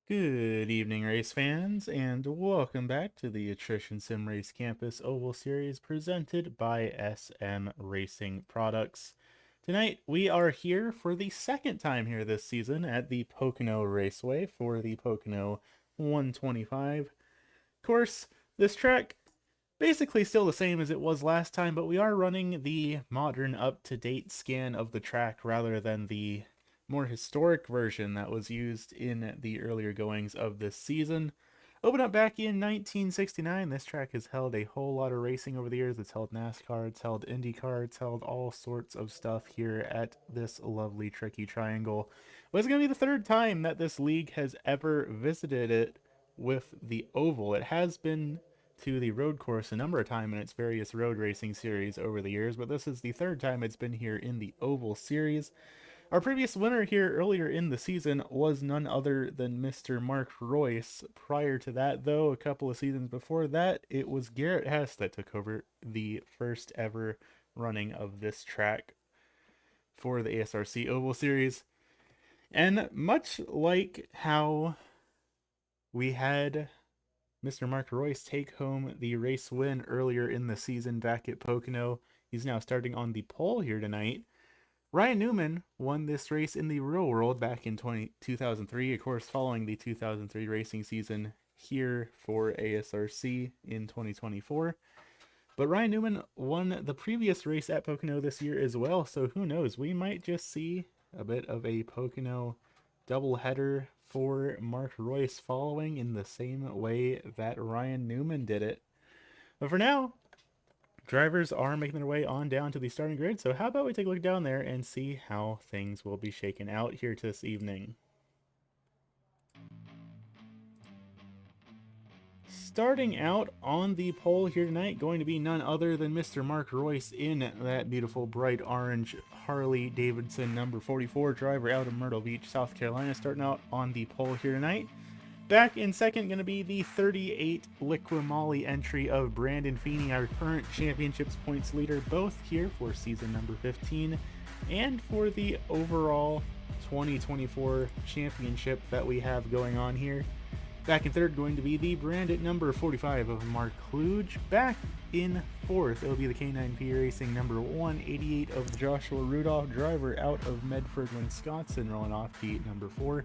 Good evening, race fans, and welcome back to the Attrition Sim Race Campus Oval Series presented by SM Racing Products. Tonight, we are here for the second time here this season at the Pocono Raceway for the Pocono 125. Of course, this track basically still the same as it was last time, but we are running the modern up-to-date scan of the track rather than the more historic version that was used in the earlier goings of this season. Opened up back in 1969, this track has held a whole lot of racing over the years. It's held NASCAR, it's held IndyCar, it's held all sorts of stuff here at this lovely tricky triangle. But it's going to be the third time that this league has ever visited it with the oval. It has been to the road course a number of times in its various road racing series over the years, but this is the third time it's been here in the oval series. Our previous winner here earlier in the season was none other than Mr. Mark Royce. Prior to that, though, a couple of seasons before that, it was Garrett Hess that took over the first ever running of this track for the ASRC Oval Series. And much like how we had Mr. Mark Royce take home the race win earlier in the season back at Pocono, he's now starting on the pole here tonight. Ryan Newman won this race in the real world back in 2003. Of course, following the 2003 racing season, here for ASRC in 2024. But Ryan Newman won the previous race at Pocono this year as well, so who knows? We might just see a bit of a Pocono doubleheader for Mark Royce following in the same way that Ryan Newman did it. But for now, drivers are making their way on down to the starting grid, so how about we take a look down there and see how things will be shaken out here this evening. Starting out on the pole here tonight, going to be none other than Mr. Mark Royce in that beautiful bright orange Harley Davidson number 44, driver out of Myrtle Beach, South Carolina, starting out on the pole here tonight. Back in second, going to be the 38 Liqui entry of Brandon Feeney, our current championships points leader, both here for season number 15 and for the overall 2024 championship that we have going on here. Back in third, going to be the branded number 45 of Mark Kluge. Back in fourth, it'll be the K9P Racing number 188 of Joshua Rudolph, driver out of Medford, Wisconsin, rolling off P number 4.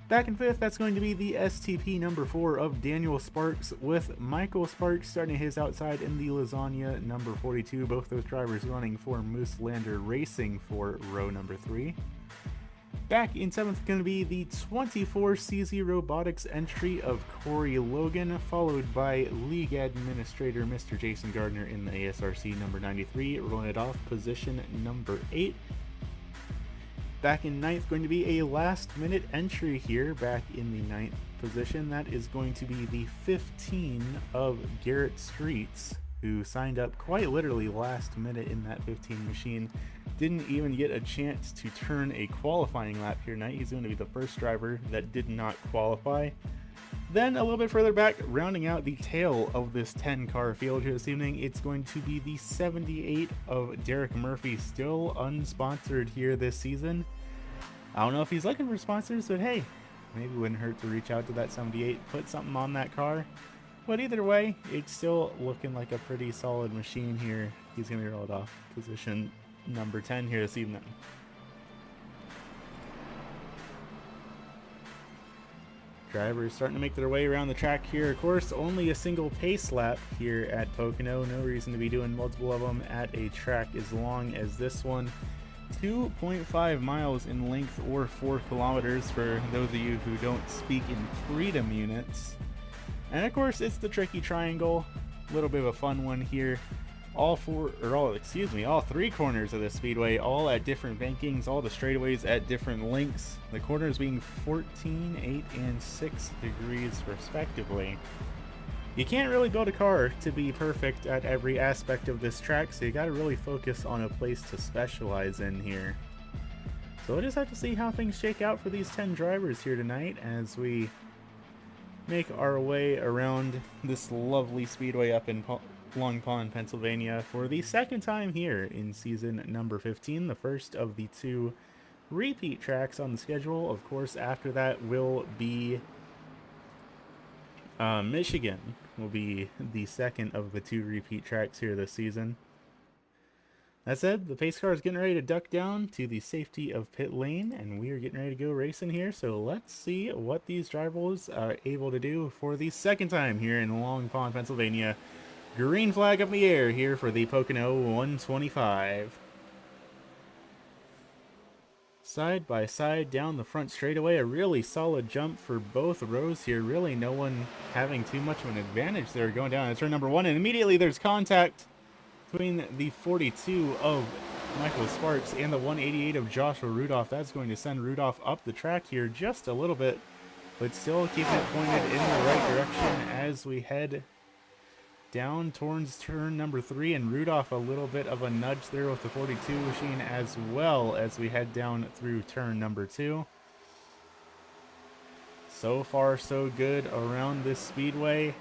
Back in fifth, that's going to be the STP number 4 of Daniel Sparks, with Michael Sparks starting his outside in the Lasagna number 42. Both those drivers running for Moose Lander Racing for row number 3. Back in seventh, going to be the 24 CZ Robotics entry of Corey Logan, followed by League Administrator Mr. Jason Gardner in the ASRC number 93, rolling it off position number 8. Back in ninth, going to be a last-minute entry here, back in the ninth position. That is going to be the 15 of Garrett Streets, who signed up quite literally last minute in that 15 machine. Didn't even get a chance to turn a qualifying lap here tonight. He's going to be the first driver that did not qualify. Then a little bit further back, rounding out the tail of this 10-car field here this evening, it's going to be the 78 of Derek Murphy, still unsponsored here this season. I don't know if he's looking for sponsors, but hey, maybe it wouldn't hurt to reach out to that 78, put something on that car. But either way, it's still looking like a pretty solid machine here. He's going to be rolled off position number 10 here this evening. Drivers starting to make their way around the track here. Of course, only a single pace lap here at Pocono. No reason to be doing multiple of them at a track as long as this one. 2.5 miles in length, or 4 kilometers for those of you who don't speak in freedom units. And of course, it's the tricky triangle. A little bit of a fun one here. All three corners of the speedway, all at different bankings, all the straightaways at different lengths. The corners being 14, 8, and 6 degrees respectively. You can't really build a car to be perfect at every aspect of this track, so you gotta really focus on a place to specialize in here. So we'll just have to see how things shake out for these 10 drivers here tonight as we make our way around this lovely speedway up in Long Pond, Pennsylvania for the second time here in season number 15, the first of the 2 repeat tracks on the schedule. Of course, after that will be Michigan, will be the second of the 2 repeat tracks here this season. That said, the pace car is getting ready to duck down to the safety of pit lane, and we are getting ready to go racing here. So let's see what these drivers are able to do for the second time here in Long Pond, Pennsylvania. Green flag up in the air here for the Pocono 125. Side by side down the front straightaway, a really solid jump for both rows here. Really no one having too much of an advantage there going down at turn number 1, and immediately there's contact between the 42 of Michael Sparks and the 188 of Joshua Rudolph. That's going to send Rudolph up the track here just a little bit, but still keeping it pointed in the right direction as we head down towards turn number 3, and Rudolph a little bit of a nudge there with the 42 machine as well as we head down through turn number 2. So far so good around this speedway,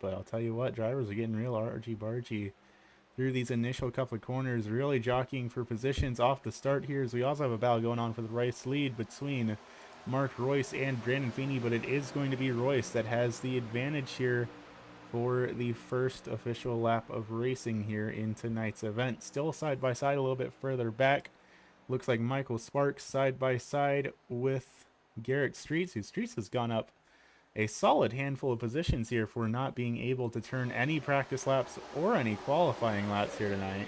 but I'll tell you what, drivers are getting real argy-bargy through these initial couple of corners, really jockeying for positions off the start here, as we also have a battle going on for the race lead between Mark Royce and Brandon Feeney, but it is going to be Royce that has the advantage here for the first official lap of racing here in tonight's event. Still side by side a little bit further back. Looks like Michael Sparks side by side with Garrett Streets, who Streets has gone up a solid handful of positions here for not being able to turn any practice laps or any qualifying laps here tonight.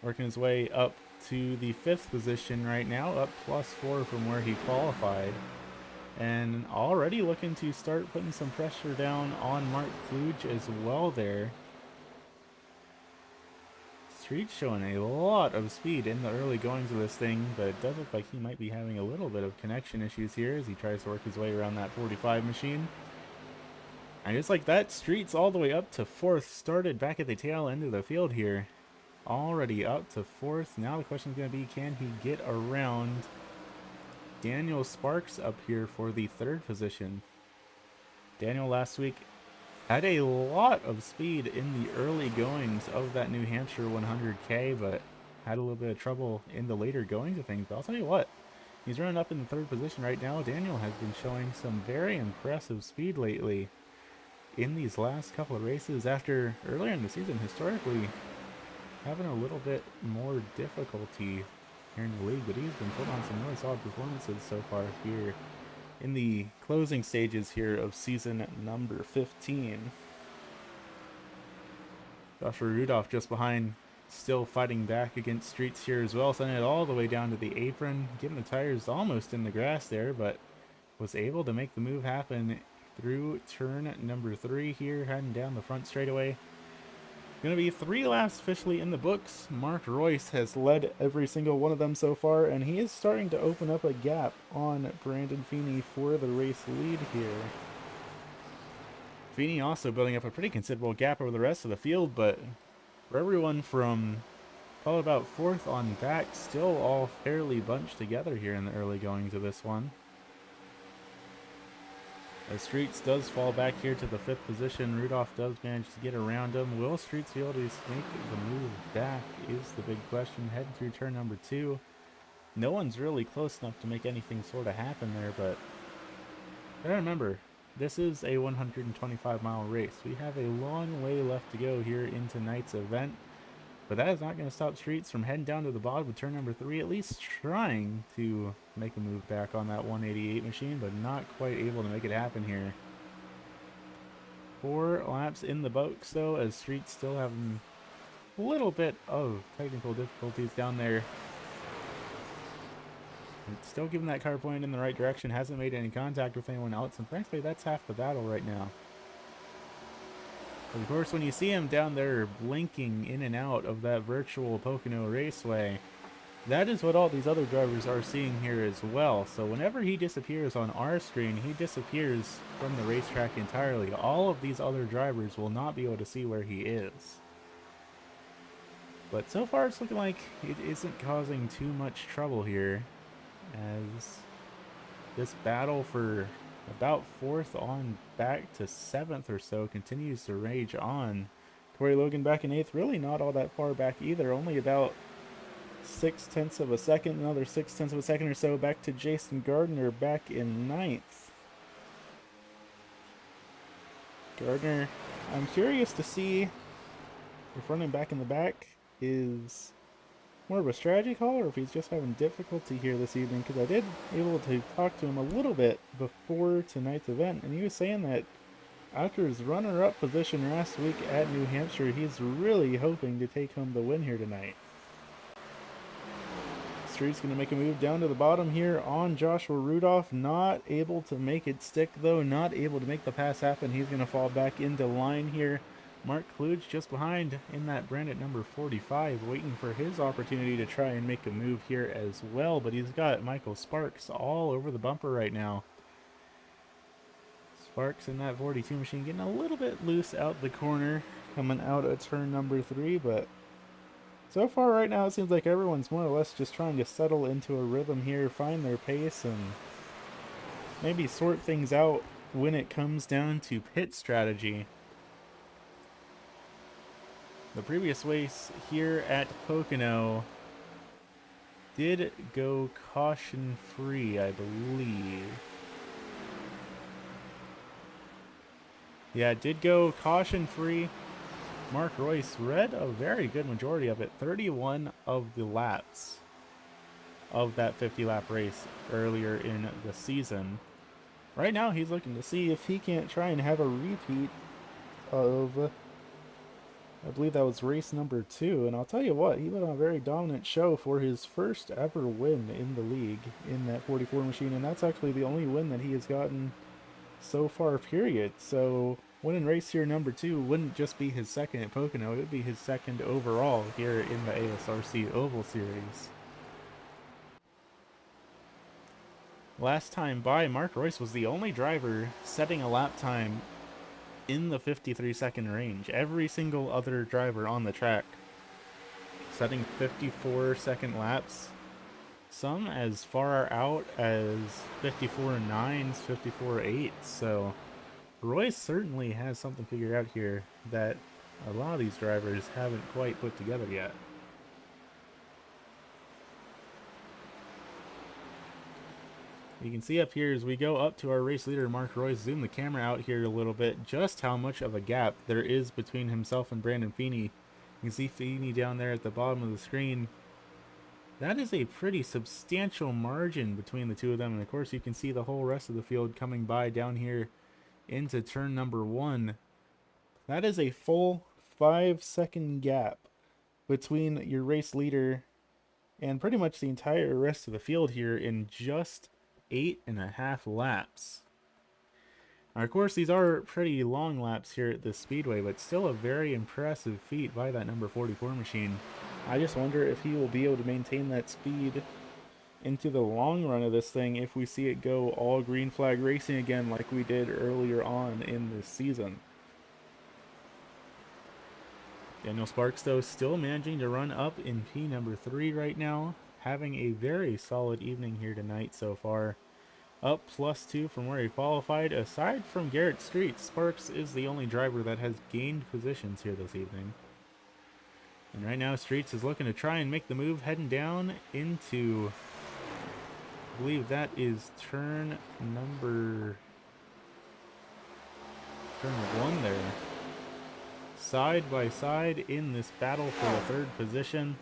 Working his way up to the 5th position right now, up +4 from where he qualified. And already looking to start putting some pressure down on Mark Kluge as well there. Street's showing a lot of speed in the early goings of this thing, but it does look like he might be having a little bit of connection issues here as he tries to work his way around that 45 machine. And just like that, Street's all the way up to 4th, started back at the tail end of the field here. Already up to 4th. Now the question is going to be, can he get around Daniel Sparks up here for the 3rd position? Daniel last week had a lot of speed in the early goings of that New Hampshire 100K, but had a little bit of trouble in the later goings of things. But I'll tell you what, he's running up in the 3rd position right now. Daniel has been showing some very impressive speed lately in these last couple of races after earlier in the season historically having a little bit more difficulty here in the league, but he's been putting on some really solid performances so far here in the closing stages here of season number 15. Joshua Rudolph just behind, still fighting back against Streets here as well, sending it all the way down to the apron, getting the tires almost in the grass there, but was able to make the move happen through turn number 3 here, heading down the front straightaway. Going to be 3 laps officially in the books. Mark Royce has led every single one of them so far, and he is starting to open up a gap on Brandon Feeney for the race lead here. Feeney also building up a pretty considerable gap over the rest of the field, but for everyone from probably about 4th on back, still all fairly bunched together here in the early goings of this one. As Streets does fall back here to the 5th position, Rudolph does manage to get around him. Will Streets be able to make the move back is the big question. Heading through turn number 2. No one's really close enough to make anything sort of happen there, but gotta remember, this is a 125-mile race. We have a long way left to go here in tonight's event, but that is not going to stop Streets from heading down to the bottom of turn number 3, at least trying to make a move back on that 188 machine, but not quite able to make it happen here. 4 laps in the books though, as Streets still having a little bit of technical difficulties down there. It's still giving that car pointed in the right direction, hasn't made any contact with anyone else, and frankly that's half the battle right now. Of course, when you see him down there blinking in and out of that virtual Pocono Raceway, that is what all these other drivers are seeing here as well. So whenever he disappears on our screen, he disappears from the racetrack entirely. All of these other drivers will not be able to see where he is. But so far it's looking like it isn't causing too much trouble here, as this battle for about 4th on back to 7th or so continues to rage on. Corey Logan back in 8th, really not all that far back either, only about 0.6 of a second, another 0.6 of a second or so back to Jason Gardner back in 9th. Gardner, I'm curious to see if running back in the back is more of a strategy call or if he's just having difficulty here this evening, because I did able to talk to him a little bit before tonight's event, and he was saying that after his runner-up position last week at New Hampshire, he's really hoping to take home the win here tonight. Street's going to make a move down to the bottom here on Joshua Rudolph, not able to make it stick though, not able to make the pass happen. He's going to fall back into line here. Mark Kluge just behind in that brand at number 45, waiting for his opportunity to try and make a move here as well, but he's got Michael Sparks all over the bumper right now. Sparks in that 42 machine getting a little bit loose out the corner, coming out at turn number 3, but so far right now it seems like everyone's more or less just trying to settle into a rhythm here, find their pace, and maybe sort things out when it comes down to pit strategy. The previous race here at Pocono did go caution free, I believe. Yeah, it did go caution free. Mark Royce read a very good majority of it, 31 of the laps of that 50 lap race earlier in the season. Right now, he's looking to see if he can't try and have a repeat of, I believe that was race number 2. And I'll tell you what, he put on a very dominant show for his first ever win in the league in that 44 machine. And that's actually the only win that he has gotten so far, period. So winning race here number 2 wouldn't just be his second at Pocono, it would be his second overall here in the ASRC Oval Series. Last time by, Mark Royce was the only driver setting a lap time in the 53-second range. Every single other driver on the track setting 54-second laps, some as far out as 54.9s, 54.8s. So Royce certainly has something figured out here that a lot of these drivers haven't quite put together yet. You can see up here as we go up to our race leader, Mark Royce, zoom the camera out here a little bit, just how much of a gap there is between himself and Brandon Feeney. You can see Feeney down there at the bottom of the screen. That is a pretty substantial margin between the two of them, and of course you can see the whole rest of the field coming by down here into turn number 1. That is a full 5-second gap between your race leader and pretty much the entire rest of the field here in just 8.5 laps. Now, of course, these are pretty long laps here at this speedway, but still a very impressive feat by that number 44 machine. I just wonder if he will be able to maintain that speed into the long run of this thing if we see it go all green flag racing again like we did earlier on in this season. Daniel Sparks, though, still managing to run up in P number 3 right now, having a very solid evening here tonight so far. Up +2 from where he qualified. Aside from Garrett Street, Sparks is the only driver that has gained positions here this evening. And right now, Streets is looking to try and make the move, heading down into, I believe that is turn 1 there. Side by side in this battle for the 3rd position.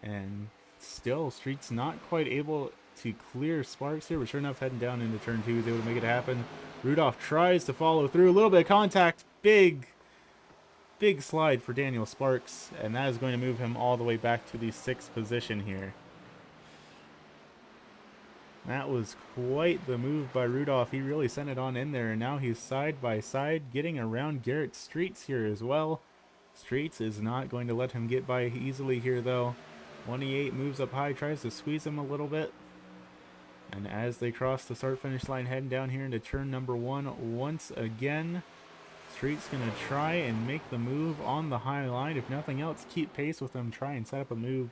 And still, Street's not quite able to clear Sparks here, but sure enough, heading down into turn 2, he's able to make it happen. Rudolph tries to follow through. A little bit of contact. Big slide for Daniel Sparks, and that is going to move him all the way back to the 6th position here. That was quite the move by Rudolph. He really sent it on in there, and now he's side by side getting around Garrett Streets here as well. Streets is not going to let him get by easily here, though. 1E8 moves up high, tries to squeeze him a little bit. And as they cross the start-finish line, heading down here into turn number 1 once again, Street's going to try and make the move on the high line. If nothing else, keep pace with him, try and set up a move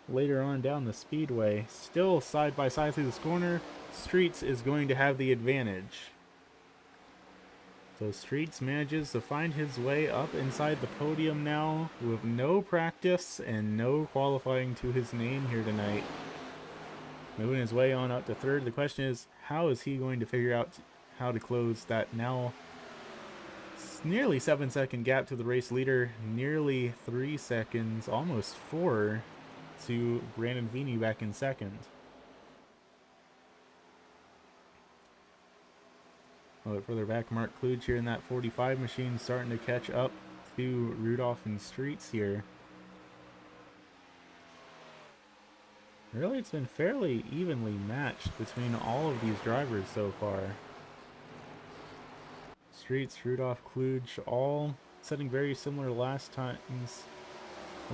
later on down the speedway. Still side by side through this corner. Streets is going to have the advantage. So Streets manages to find his way up inside the podium now with no practice and no qualifying to his name here tonight. Moving his way on up to 3rd. The question is, how is he going to figure out how to close that now nearly 7-second gap to the race leader, nearly 3 seconds, almost 4 to Brandon Feeney back in 2nd. A little bit further back, Mark Kluge here in that 45 machine starting to catch up to Rudolph and Streets here. Really, it's been fairly evenly matched between all of these drivers so far. Streets, Rudolph, Kluge, all setting very similar last times.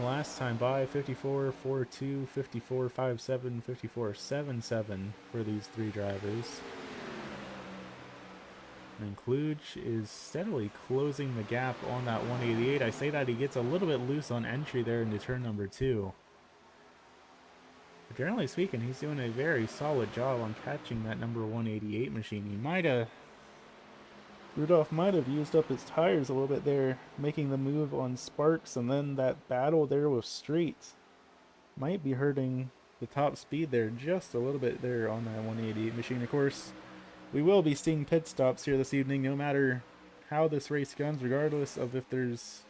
Last time by 54.42, 54.57, 54.77 for these 3 drivers. And Kluge is steadily closing the gap on that 188. I say that he gets a little bit loose on entry there into turn number 2. But generally speaking, he's doing a very solid job on catching that number 188 machine. Rudolph might have used up his tires a little bit there, making the move on Sparks, and then that battle there with Streets might be hurting the top speed there just a little bit there on that 188 machine. Of course, we will be seeing pit stops here this evening, no matter how this race goes, regardless of if there's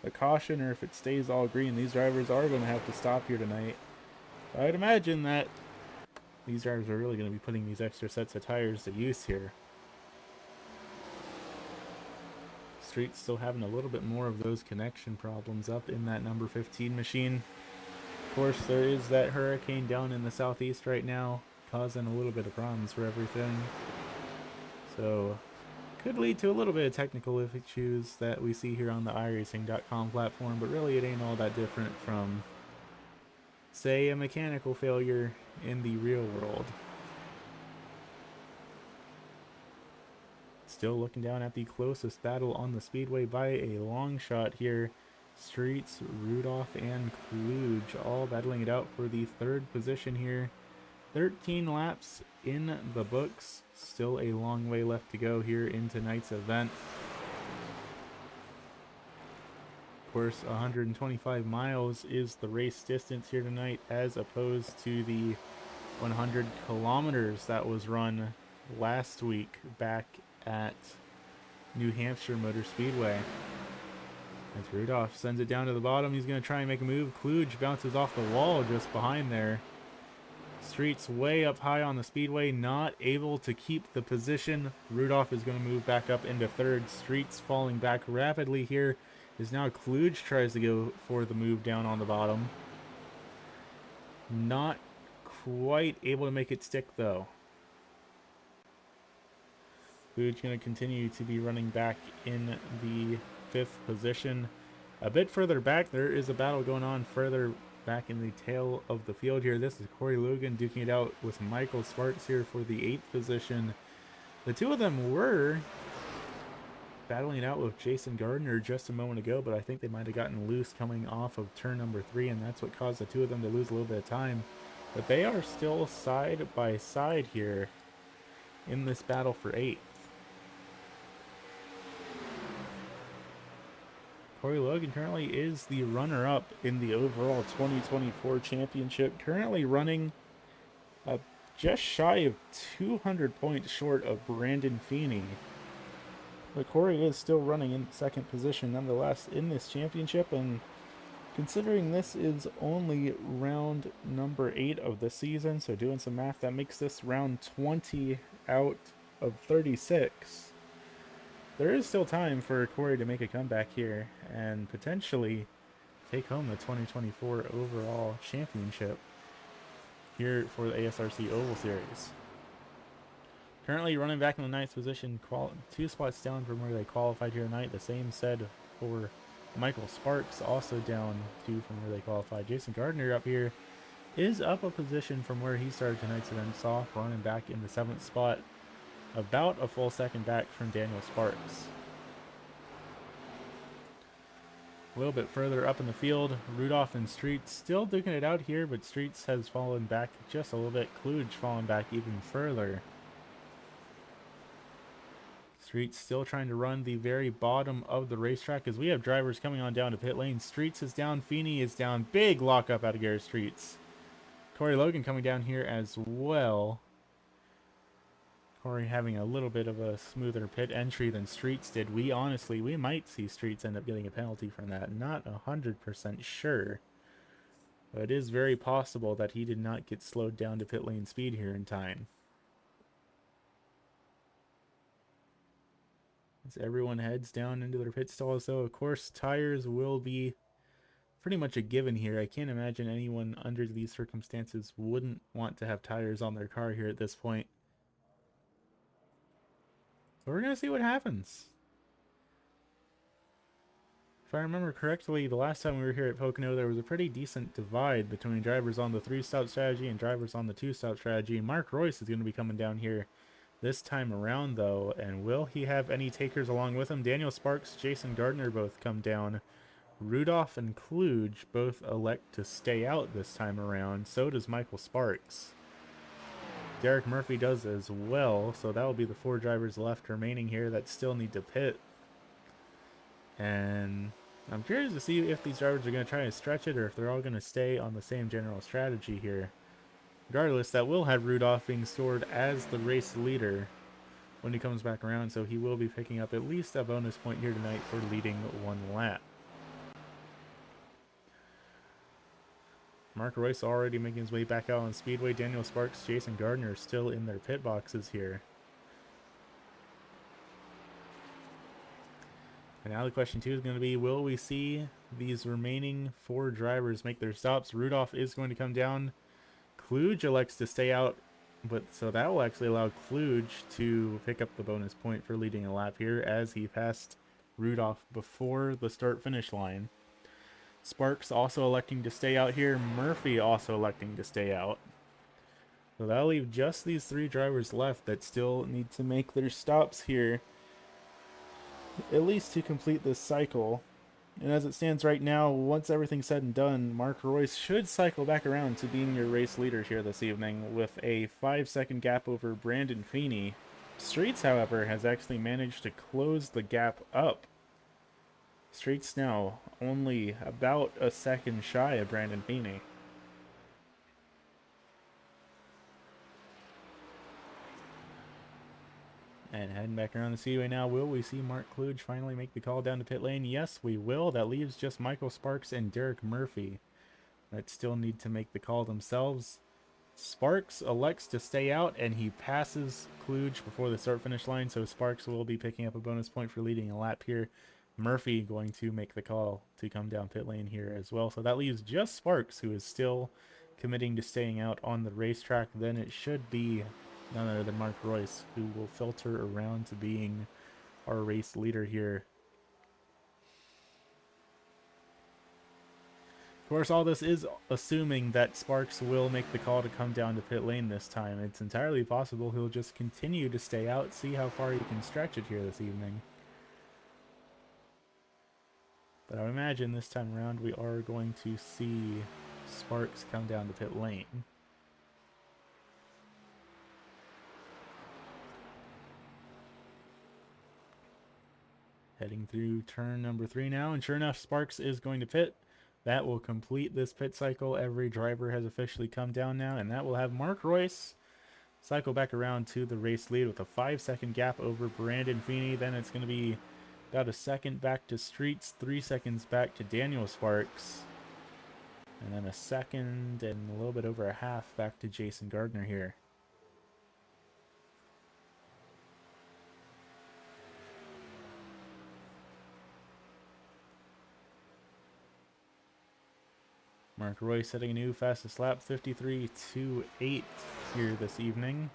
a caution or if it stays all green. These drivers are going to have to stop here tonight. I'd imagine that these drivers are really going to be putting these extra sets of tires to use here. Street's still having a little bit more of those connection problems up in that number 15 machine. Of course, there is that hurricane down in the southeast right now, causing a little bit of problems for everything. So, could lead to a little bit of technical issues that we see here on the iRacing.com platform, but really it ain't all that different from, say, a mechanical failure in the real world. Still looking down at the closest battle on the speedway by a long shot here. Streets, Rudolph, and Kluge all battling it out for the third position here. 13 laps in the books. Still a long way left to go here in tonight's event. Of course, 125 miles is the race distance here tonight, as opposed to the 100 kilometers that was run last week back at New Hampshire Motor Speedway. As Rudolph sends it down to the bottom, he's going to try and make a move. Kluge bounces off the wall just behind there. Streets way up high on the speedway, not able to keep the position. Rudolph is going to move back up into third. Streets falling back rapidly here. As now Kluge tries to go for the move down on the bottom. Not quite able to make it stick though. Kluge going to continue to be running back in the 5th position. A bit further back, there is a battle going on further back in the tail of the field here. This is Corey Logan duking it out with Michael Sparks here for the 8th position. The two of them were battling it out with Jason Gardner just a moment ago, but I think they might have gotten loose coming off of turn number 3, and that's what caused the two of them to lose a little bit of time. But they are still side by side here in this battle for 8th. Corey Logan currently is the runner-up in the overall 2024 championship, currently running just shy of 200 points short of Brandon Feeney. But Corey is still running in 2nd position nonetheless in this championship, and considering this is only round number 8 of the season, so doing some math, that makes this round 20 out of 36. There is still time for Corey to make a comeback here and potentially take home the 2024 overall championship here for the ASRC Oval Series. Currently running back in the 9th position, 2 spots down from where they qualified here tonight. The same said for Michael Sparks, also down 2 from where they qualified. Jason Gardner up here is up a position from where he started tonight's event off, running back in the 7th spot, about a full second back from Daniel Sparks. A little bit further up in the field, Rudolph and Streets still duking it out here, but Streets has fallen back just a little bit. Kluge fallen back even further. Streets still trying to run the very bottom of the racetrack as we have drivers coming on down to pit lane. Streets is down, Feeney is down. Big lockup out of Garrett Streets. Corey Logan coming down here as well. Corey having a little bit of a smoother pit entry than Streets did. We might see Streets end up getting a penalty from that. Not 100% sure. But it is very possible that he did not get slowed down to pit lane speed here in time. As everyone heads down into their pit stalls, though, of course, tires will be pretty much a given here. I can't imagine anyone under these circumstances wouldn't want to have tires on their car here at this point. So we're going to see what happens. If I remember correctly, the last time we were here at Pocono, there was a pretty decent divide between drivers on the 3-stop strategy and drivers on the 2-stop strategy. Mark Royce is going to be coming down here this time around, though, and will he have any takers along with him? Daniel Sparks, Jason Gardner both come down. Rudolph and Kluge both elect to stay out this time around. So does Michael Sparks. Derek Murphy does as well, so that will be the 4 drivers left remaining here that still need to pit. And I'm curious to see if these drivers are going to try to stretch it or if they're all going to stay on the same general strategy here. Regardless, that will have Rudolph being stored as the race leader when he comes back around, so he will be picking up at least a bonus point here tonight for leading 1 lap. Mark Royce already making his way back out on Speedway. Daniel Sparks, Jason Gardner still in their pit boxes here. And now the question 2 is going to be, will we see these remaining 4 drivers make their stops? Rudolph is going to come down. Kluge elects to stay out, but so that will actually allow Kluge to pick up the bonus point for leading a lap here, as he passed Rudolph before the start-finish line. Sparks also electing to stay out here. Murphy also electing to stay out. So that'll leave just these 3 drivers left that still need to make their stops here, at least to complete this cycle. And as it stands right now, once everything's said and done, Mark Royce should cycle back around to being your race leader here this evening with a 5-second gap over Brandon Feeney. Streets, however, has actually managed to close the gap up. Streets now only about a second shy of Brandon Feeney. And heading back around the speedway now, will we see Mark Kluge finally make the call down to pit lane? Yes, we will. That leaves just Michael Sparks and Derek Murphy that still need to make the call themselves. Sparks elects to stay out, and he passes Kluge before the start-finish line, so Sparks will be picking up a bonus point for leading a lap here. Murphy going to make the call to come down pit lane here as well. So that leaves just Sparks, who is still committing to staying out on the racetrack. Then it should be none other than Mark Royce, who will filter around to being our race leader here. Of course, all this is assuming that Sparks will make the call to come down to pit lane this time. It's entirely possible he'll just continue to stay out, see how far he can stretch it here this evening. But I would imagine this time around we are going to see Sparks come down to pit lane. Heading through turn number 3 now, and sure enough, Sparks is going to pit. That will complete this pit cycle. Every driver has officially come down now, and that will have Mark Royce cycle back around to the race lead with a 5-second gap over Brandon Feeney. Then it's going to be about a second back to Streets, 3 seconds back to Daniel Sparks, and then a second and a little bit over a half back to Jason Gardner here. Mark Royce setting a new fastest lap, 53.28 here this evening.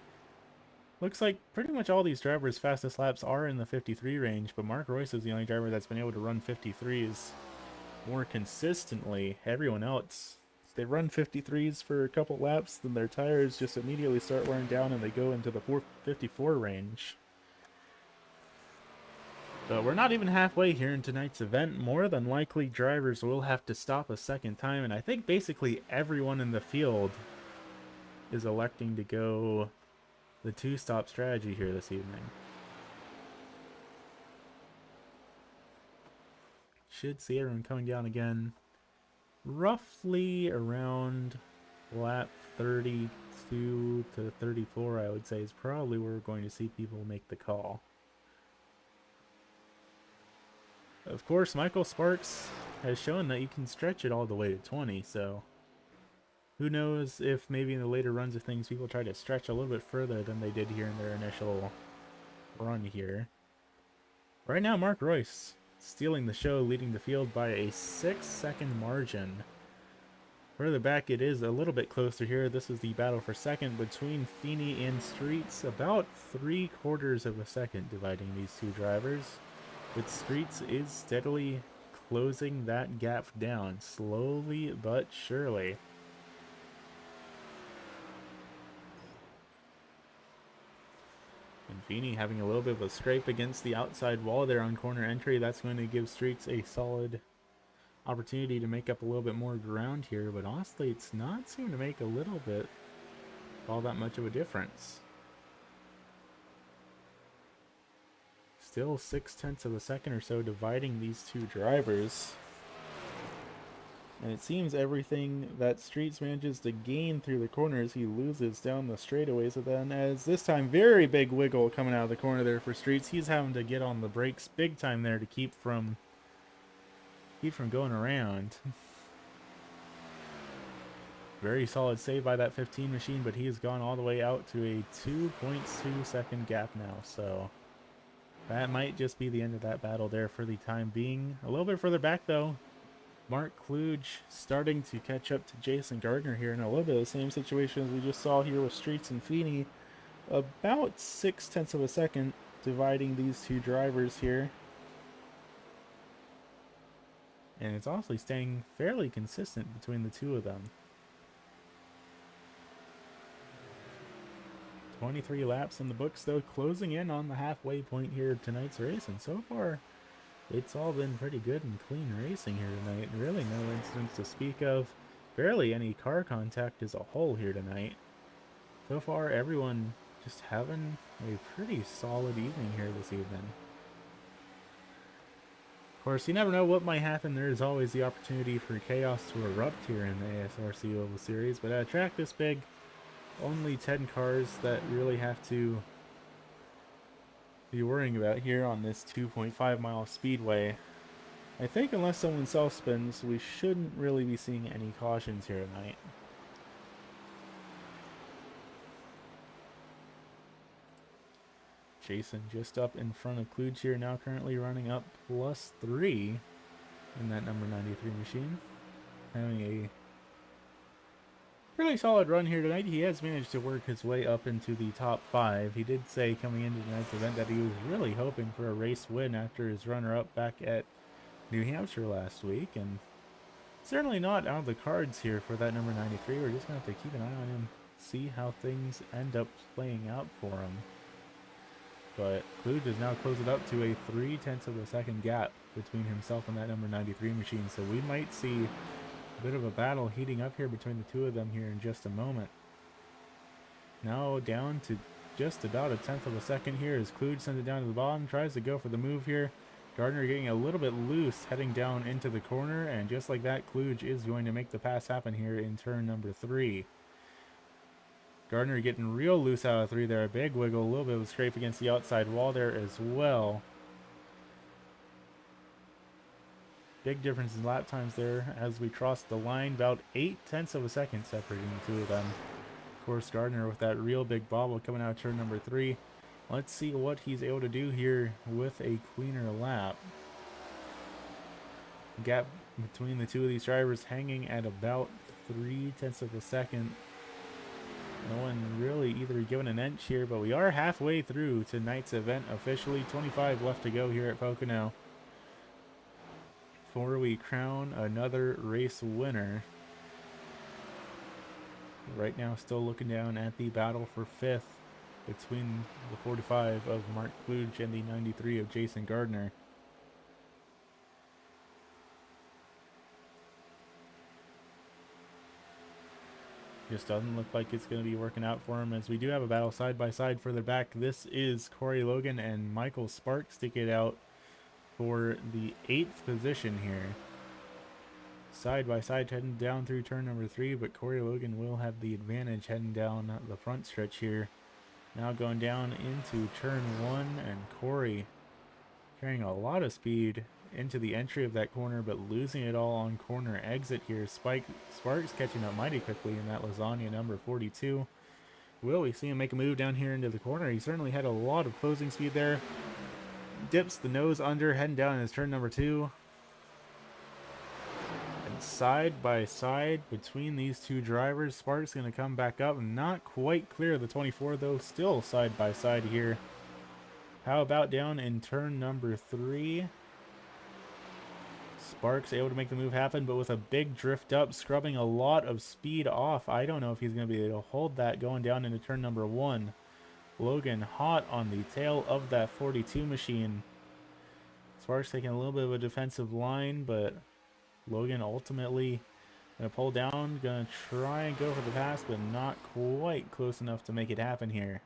Looks like pretty much all these drivers' fastest laps are in the 53 range, but Mark Royce is the only driver that's been able to run 53s more consistently. Everyone else, they run 53s for a couple laps, then their tires just immediately start wearing down and they go into the 54 range. But we're not even halfway here in tonight's event. More than likely, drivers will have to stop a second time, and I think basically everyone in the field is electing to go the 2-stop strategy here this evening. Should see everyone coming down again roughly around lap 32 to 34, I would say, is probably where we're going to see people make the call. Of course, Michael Sparks has shown that you can stretch it all the way to 20, so who knows if maybe in the later runs of things people try to stretch a little bit further than they did here in their initial run here. Right now, Mark Royce stealing the show, leading the field by a 6-second margin. Further back, it is a little bit closer here. This is the battle for second between Feeney and Streets. About 3/4 of a second dividing these two drivers. But Streets is steadily closing that gap down, slowly but surely. And Feeney having a little bit of a scrape against the outside wall there on corner entry. That's going to give Streets a solid opportunity to make up a little bit more ground here, but honestly, it's not seeming to make a little bit all that much of a difference. Still 0.6 of a second or so dividing these two drivers. And it seems everything that Streets manages to gain through the corners, he loses down the straightaway. So then, as this time, very big wiggle coming out of the corner there for Streets. He's having to get on the brakes big time there to keep from going around. Very solid save by that 15 machine, but he has gone all the way out to a 2.2 second gap now. So that might just be the end of that battle there for the time being. A little bit further back though, Mark Kluge starting to catch up to Jason Gardner here in a little bit of the same situation as we just saw here with Streets and Feeney. About 0.6 of a second dividing these two drivers here. And it's honestly staying fairly consistent between the two of them. 23 laps in the books though, closing in on the halfway point here of tonight's race, and so far it's all been pretty good and clean racing here tonight. Really no incidents to speak of, barely any car contact as a whole here tonight. So far everyone just having a pretty solid evening here this evening. Of course, you never know what might happen. There is always the opportunity for chaos to erupt here in the ASRC Oval Series, but at a track this big, only 10 cars that really have to be worrying about here on this 2.5 mile speedway. I think unless someone self-spins, we shouldn't really be seeing any cautions here tonight. Jason just up in front of Kluge here, now currently running up +3 in that number 93 machine. Having a pretty solid run here tonight. He has managed to work his way up into the top 5. He did say coming into tonight's event that he was really hoping for a race win after his runner-up back at New Hampshire last week, and certainly not out of the cards here for that number 93. We're just going to have to keep an eye on him, see how things end up playing out for him. But Kluge has now closed it up to a 0.3 of a second gap between himself and that number 93 machine, so we might see a bit of a battle heating up here between the two of them here in just a moment. Now down to just about 1/10 of a second here as Kluge sends it down to the bottom, tries to go for the move here. Gardner getting a little bit loose, heading down into the corner, and just like that, Kluge is going to make the pass happen here in turn number 3. Gardner getting real loose out of 3 there, a big wiggle, a little bit of a scrape against the outside wall there as well. Big difference in lap times there as we cross the line, about 0.8 of a second separating the two of them. Of course, Gardner with that real big bobble coming out of turn number 3. Let's see what he's able to do here with a cleaner lap. The gap between the two of these drivers hanging at about 0.3 of a second. No one really either given an inch here, but we are halfway through tonight's event officially. 25 left to go here at Pocono before we crown another race winner. Right now still looking down at the battle for 5th between the 45 of Mark Kluge and the 93 of Jason Gardner. Just doesn't look like it's going to be working out for him, as we do have a battle side by side further back. This is Corey Logan and Michael Sparks sticking it out for the 8th position here. Side by side heading down through turn number 3, but Corey Logan will have the advantage heading down the front stretch here. Now going down into turn 1, and Corey carrying a lot of speed into the entry of that corner, but losing it all on corner exit here. Sparks catching up mighty quickly in that lasagna number 42. Will we see him make a move down here into the corner? He certainly had a lot of closing speed there. Dips the nose under, heading down in his turn number 2. And side by side between these two drivers, Sparks going to come back up. Not quite clear of the 24 though, still side by side here. How about down in turn number 3? Sparks able to make the move happen, but with a big drift up, scrubbing a lot of speed off. I don't know if he's going to be able to hold that going down into turn number 1. Logan hot on the tail of that 42 machine. Sparks taking a little bit of a defensive line, but Logan ultimately going to pull down, going to try and go for the pass, but not quite close enough to make it happen here.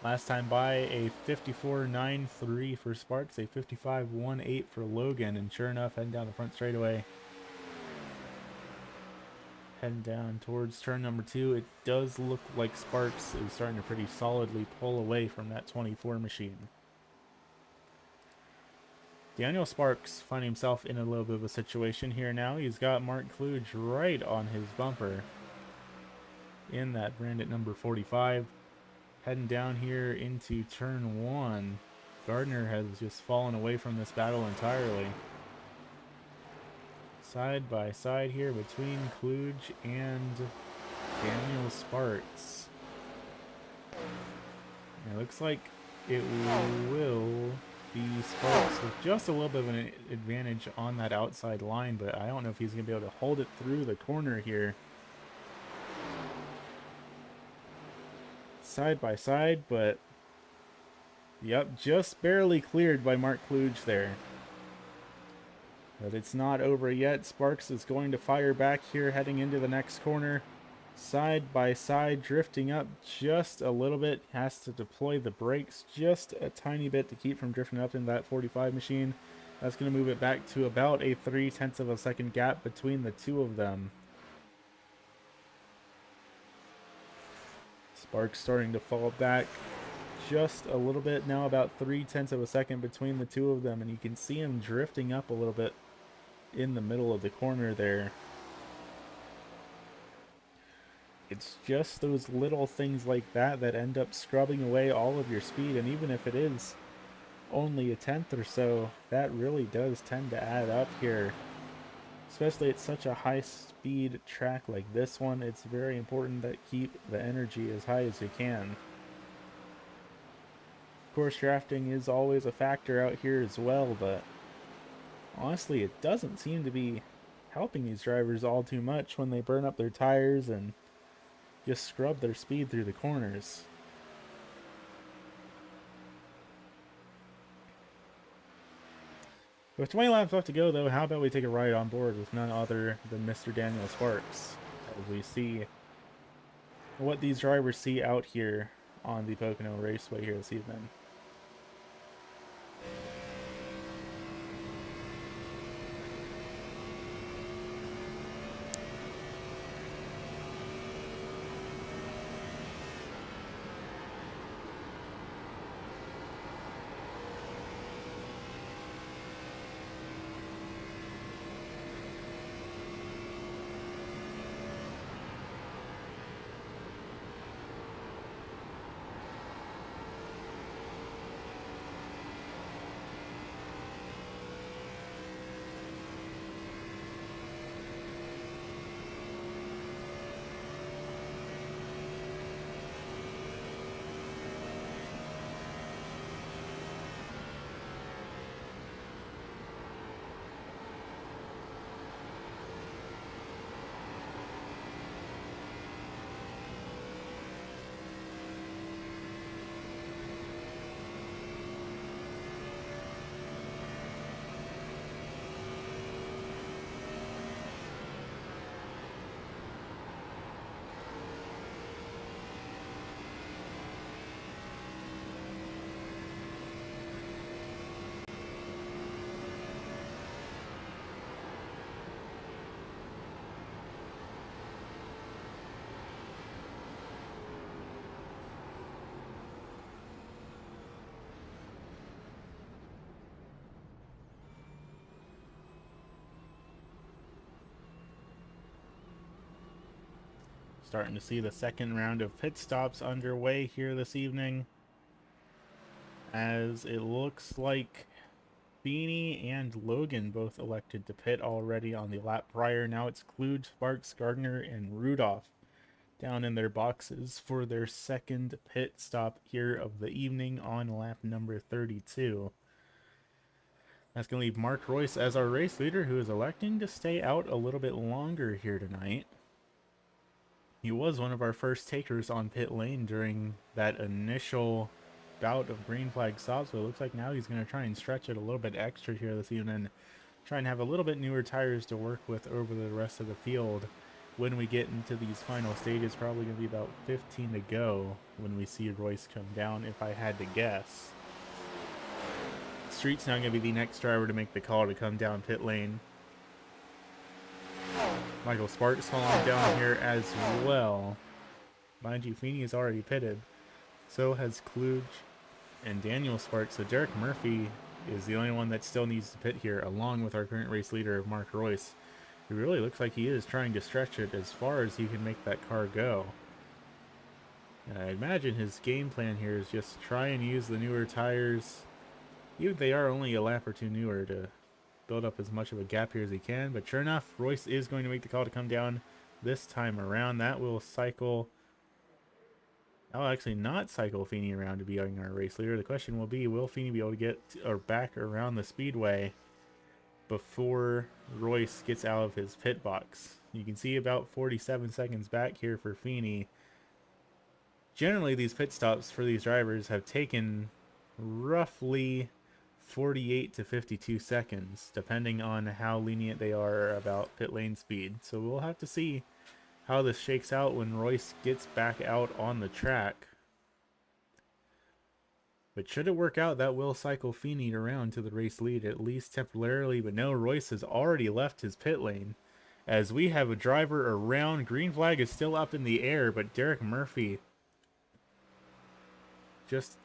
Last time by, a 54.93 for Sparks, a 55.18 for Logan, and sure enough, heading down the front straightaway. Heading down towards turn number 2, it does look like Sparks is starting to pretty solidly pull away from that 24 machine. Daniel Sparks finding himself in a little bit of a situation here now. He's got Mark Kluge right on his bumper in that brand at number 45. Heading down here into turn 1. Gardner has just fallen away from this battle entirely. Side by side here between Kluge and Daniel Sparks. It looks like it will be Sparks with just a little bit of an advantage on that outside line, but I don't know if he's going to be able to hold it through the corner here. Side by side, but yep, just barely cleared by Mark Kluge there. But it's not over yet. Sparks is going to fire back here heading into the next corner. Side by side, drifting up just a little bit. Has to deploy the brakes just a tiny bit to keep from drifting up in that 45 machine. That's going to move it back to about a 0.3 of a second gap between the two of them. Sparks starting to fall back just a little bit now, about 0.3 of a second between the two of them, and you can see him drifting up a little bit in the middle of the corner there. It's just those little things like that that end up scrubbing away all of your speed, and even if it is only a 1/10 or so, that really does tend to add up here. Especially at such a high speed track like this one, it's very important that keep the energy as high as you can. Course drafting is always a factor out here as well, but honestly, it doesn't seem to be helping these drivers all too much when they burn up their tires and just scrub their speed through the corners. With 20 laps left to go, though, how about we take a ride on board with none other than Mr. Daniel Sparks, as we see what these drivers see out here on the Pocono Raceway here this evening. Starting to see the second round of pit stops underway here this evening, as it looks like Beanie and Logan both elected to pit already on the lap prior. Now it's Kluge, Sparks, Gardner, and Rudolph down in their boxes for their second pit stop here of the evening on lap number 32. That's going to leave Mark Royce as our race leader, who is electing to stay out a little bit longer here tonight. He was one of our first takers on pit lane during that initial bout of green flag stops, so it looks like now he's going to try and stretch it a little bit extra here this evening. Try and have a little bit newer tires to work with over the rest of the field when we get into these final stages. Probably going to be about 15 to go when we see Royce come down, if I had to guess. Street's now going to be the next driver to make the call to come down pit lane. Michael Sparks falling down here as well. Mind you, Feeney is already pitted. So has Kluge and Daniel Sparks. So Derek Murphy is the only one that still needs to pit here, along with our current race leader, Mark Royce. It really looks like he is trying to stretch it as far as he can make that car go. I imagine his game plan here is just try and use the newer tires, even if they are only a lap or two newer, to build up as much of a gap here as he can. But sure enough, Royce is going to make the call to come down this time around. That will cycle... I'll actually not cycle Feeney around to be our race leader. The question will be, will Feeney be able to get back around the speedway before Royce gets out of his pit box? You can see about 47 seconds back here for Feeney. Generally, these pit stops for these drivers have taken roughly 48 to 52 seconds, depending on how lenient they are about pit lane speed. So we'll have to see how this shakes out when Royce gets back out on the track. But should it work out, that will cycle Feeney around to the race lead, at least temporarily. But no, Royce has already left his pit lane, as we have a driver around. Green flag is still up in the air, but Derek Murphy just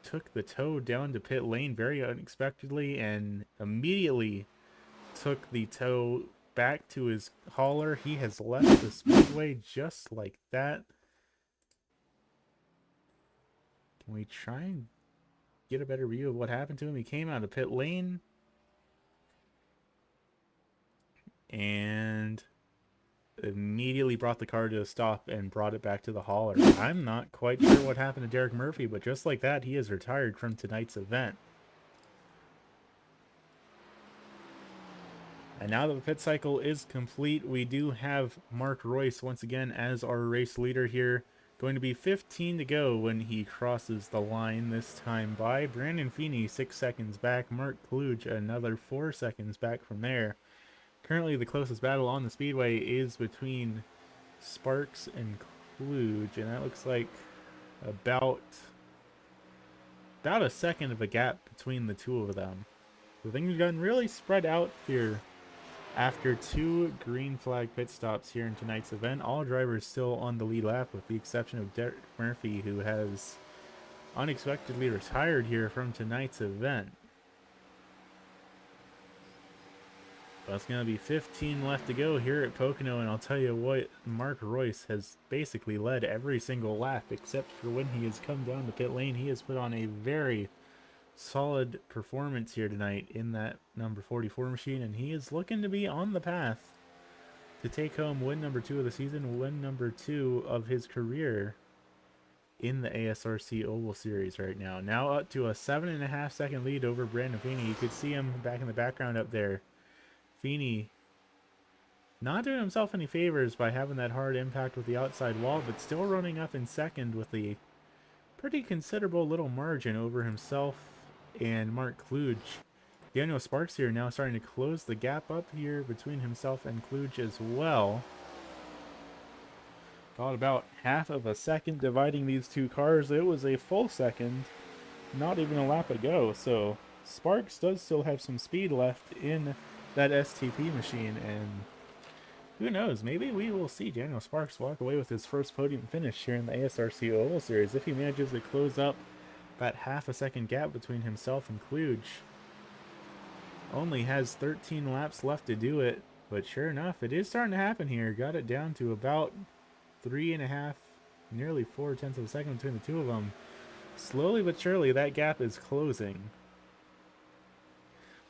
took the toe down to pit lane very unexpectedly and immediately took the toe back to his hauler. He has left the speedway just like that. Can we try and get a better view of what happened to him? He came out of pit lane and immediately brought the car to a stop and brought it back to the hauler. I'm not quite sure what happened to Derek Murphy, but just like that, he is retired from tonight's event. And now that the pit cycle is complete, we do have Mark Royce once again as our race leader here. Going to be 15 to go when he crosses the line, this time by Brandon Feeney, 6 seconds back. Mark Kluge another 4 seconds back from there. Currently, the closest battle on the speedway is between Sparks and Kluge, and that looks like about a second of a gap between the two of them. So things have gotten really spread out here after 2 green flag pit stops here in tonight's event. All drivers still on the lead lap, with the exception of Derek Murphy, who has unexpectedly retired here from tonight's event. That's going to be 15 left to go here at Pocono, and I'll tell you what, Mark Royce has basically led every single lap, except for when he has come down to pit lane. He has put on a very solid performance here tonight in that number 44 machine, and he is looking to be on the path to take home win number 2 of the season, win number 2 of his career in the ASRC Oval Series right now. Now up to a 7.5 second lead over Brandon Feeney. You could see him back in the background up there. Feeney not doing himself any favors by having that hard impact with the outside wall, but still running up in second with a pretty considerable little margin over himself and Mark Kluge. Daniel Sparks here now starting to close the gap up here between himself and Kluge as well. Got about half of a second dividing these two cars. It was a full second, not even a lap ago, so Sparks does still have some speed left in that STP machine, and who knows, maybe we will see Daniel Sparks walk away with his first podium finish here in the ASRC Oval Series if he manages to close up that half a second gap between himself and Kluge. Only has 13 laps left to do it, but sure enough, it is starting to happen here. Got it down to about 3.5, nearly 0.4 of a second between the two of them. Slowly but surely, that gap is closing.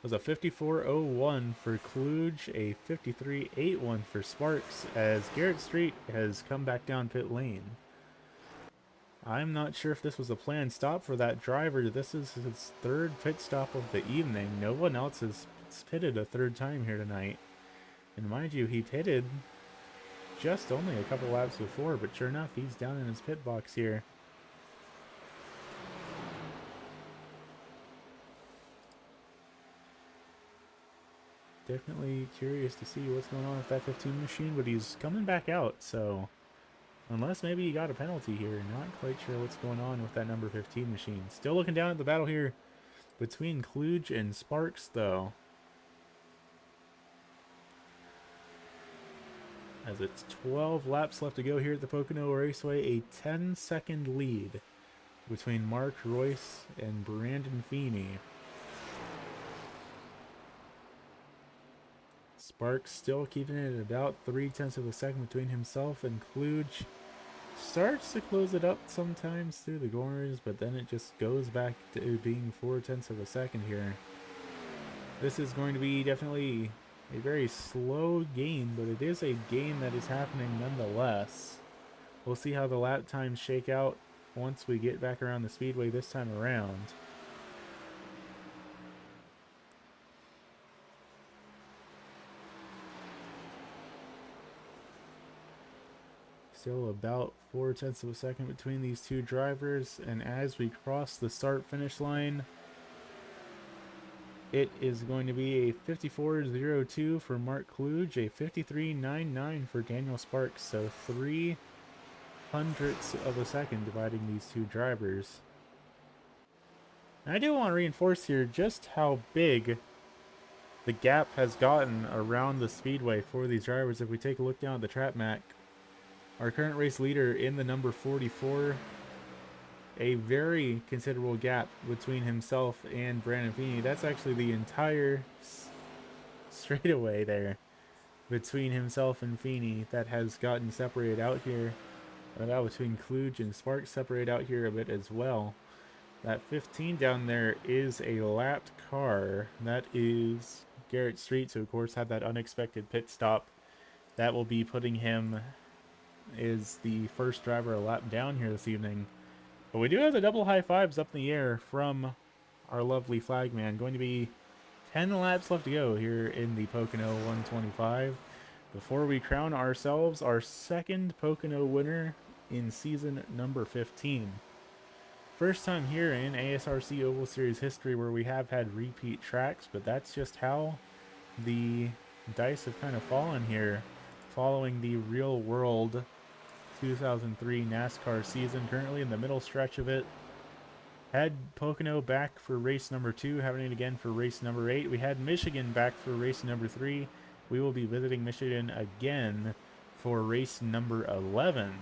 Was a 54.01 for Kluge, a 53.81 for Sparks, as Garrett Street has come back down pit lane. I'm not sure if this was a planned stop for that driver. This is his 3rd pit stop of the evening. No one else has pitted a 3rd time here tonight. And mind you, he pitted just only a couple laps before, but sure enough, he's down in his pit box here. Definitely curious to see what's going on with that 15 machine, but he's coming back out, so unless maybe he got a penalty here, not quite sure what's going on with that number 15 machine. Still looking down at the battle here between Kluge and Sparks, though, as it's 12 laps left to go here at the Pocono Raceway. A 10-second lead between Mark Royce and Brandon Feeney. Sparks still keeping it at about 0.3 of a second between himself and Kluge. Starts to close it up sometimes through the corners, but then it just goes back to being 0.4 of a second here. This is going to be definitely a very slow game, but it is a game that is happening nonetheless. We'll see how the lap times shake out once we get back around the speedway this time around. Still about 0.4 of a second between these two drivers, and as we cross the start-finish line, it is going to be a 54.02 for Mark Kluge, a 53.99 for Daniel Sparks, so 0.03 of a second dividing these two drivers. And I do want to reinforce here just how big the gap has gotten around the speedway for these drivers. If we take a look down at the track map, our current race leader in the number 44, a very considerable gap between himself and Brandon Feeney. That's actually the entire straightaway there between himself and Feeney that has gotten separated out here. And about between Kluge and Sparks separated out here a bit as well. That 15 down there is a lapped car. That is Garrett Streets, who of course had that unexpected pit stop. That will be putting him as the first driver a lap down here this evening. But we do have the double high fives up in the air from our lovely flagman. Going to be 10 laps left to go here in the Pocono 125 before we crown ourselves our second Pocono winner in season number 15. First time here in ASRC Oval Series history where we have had repeat tracks, but that's just how the dice have kind of fallen here following the real world 2003 NASCAR season. Currently in the middle stretch of it. Had Pocono back for race number 2, having it again for race number 8. We had Michigan back for race number 3. We will be visiting Michigan again for race number 11.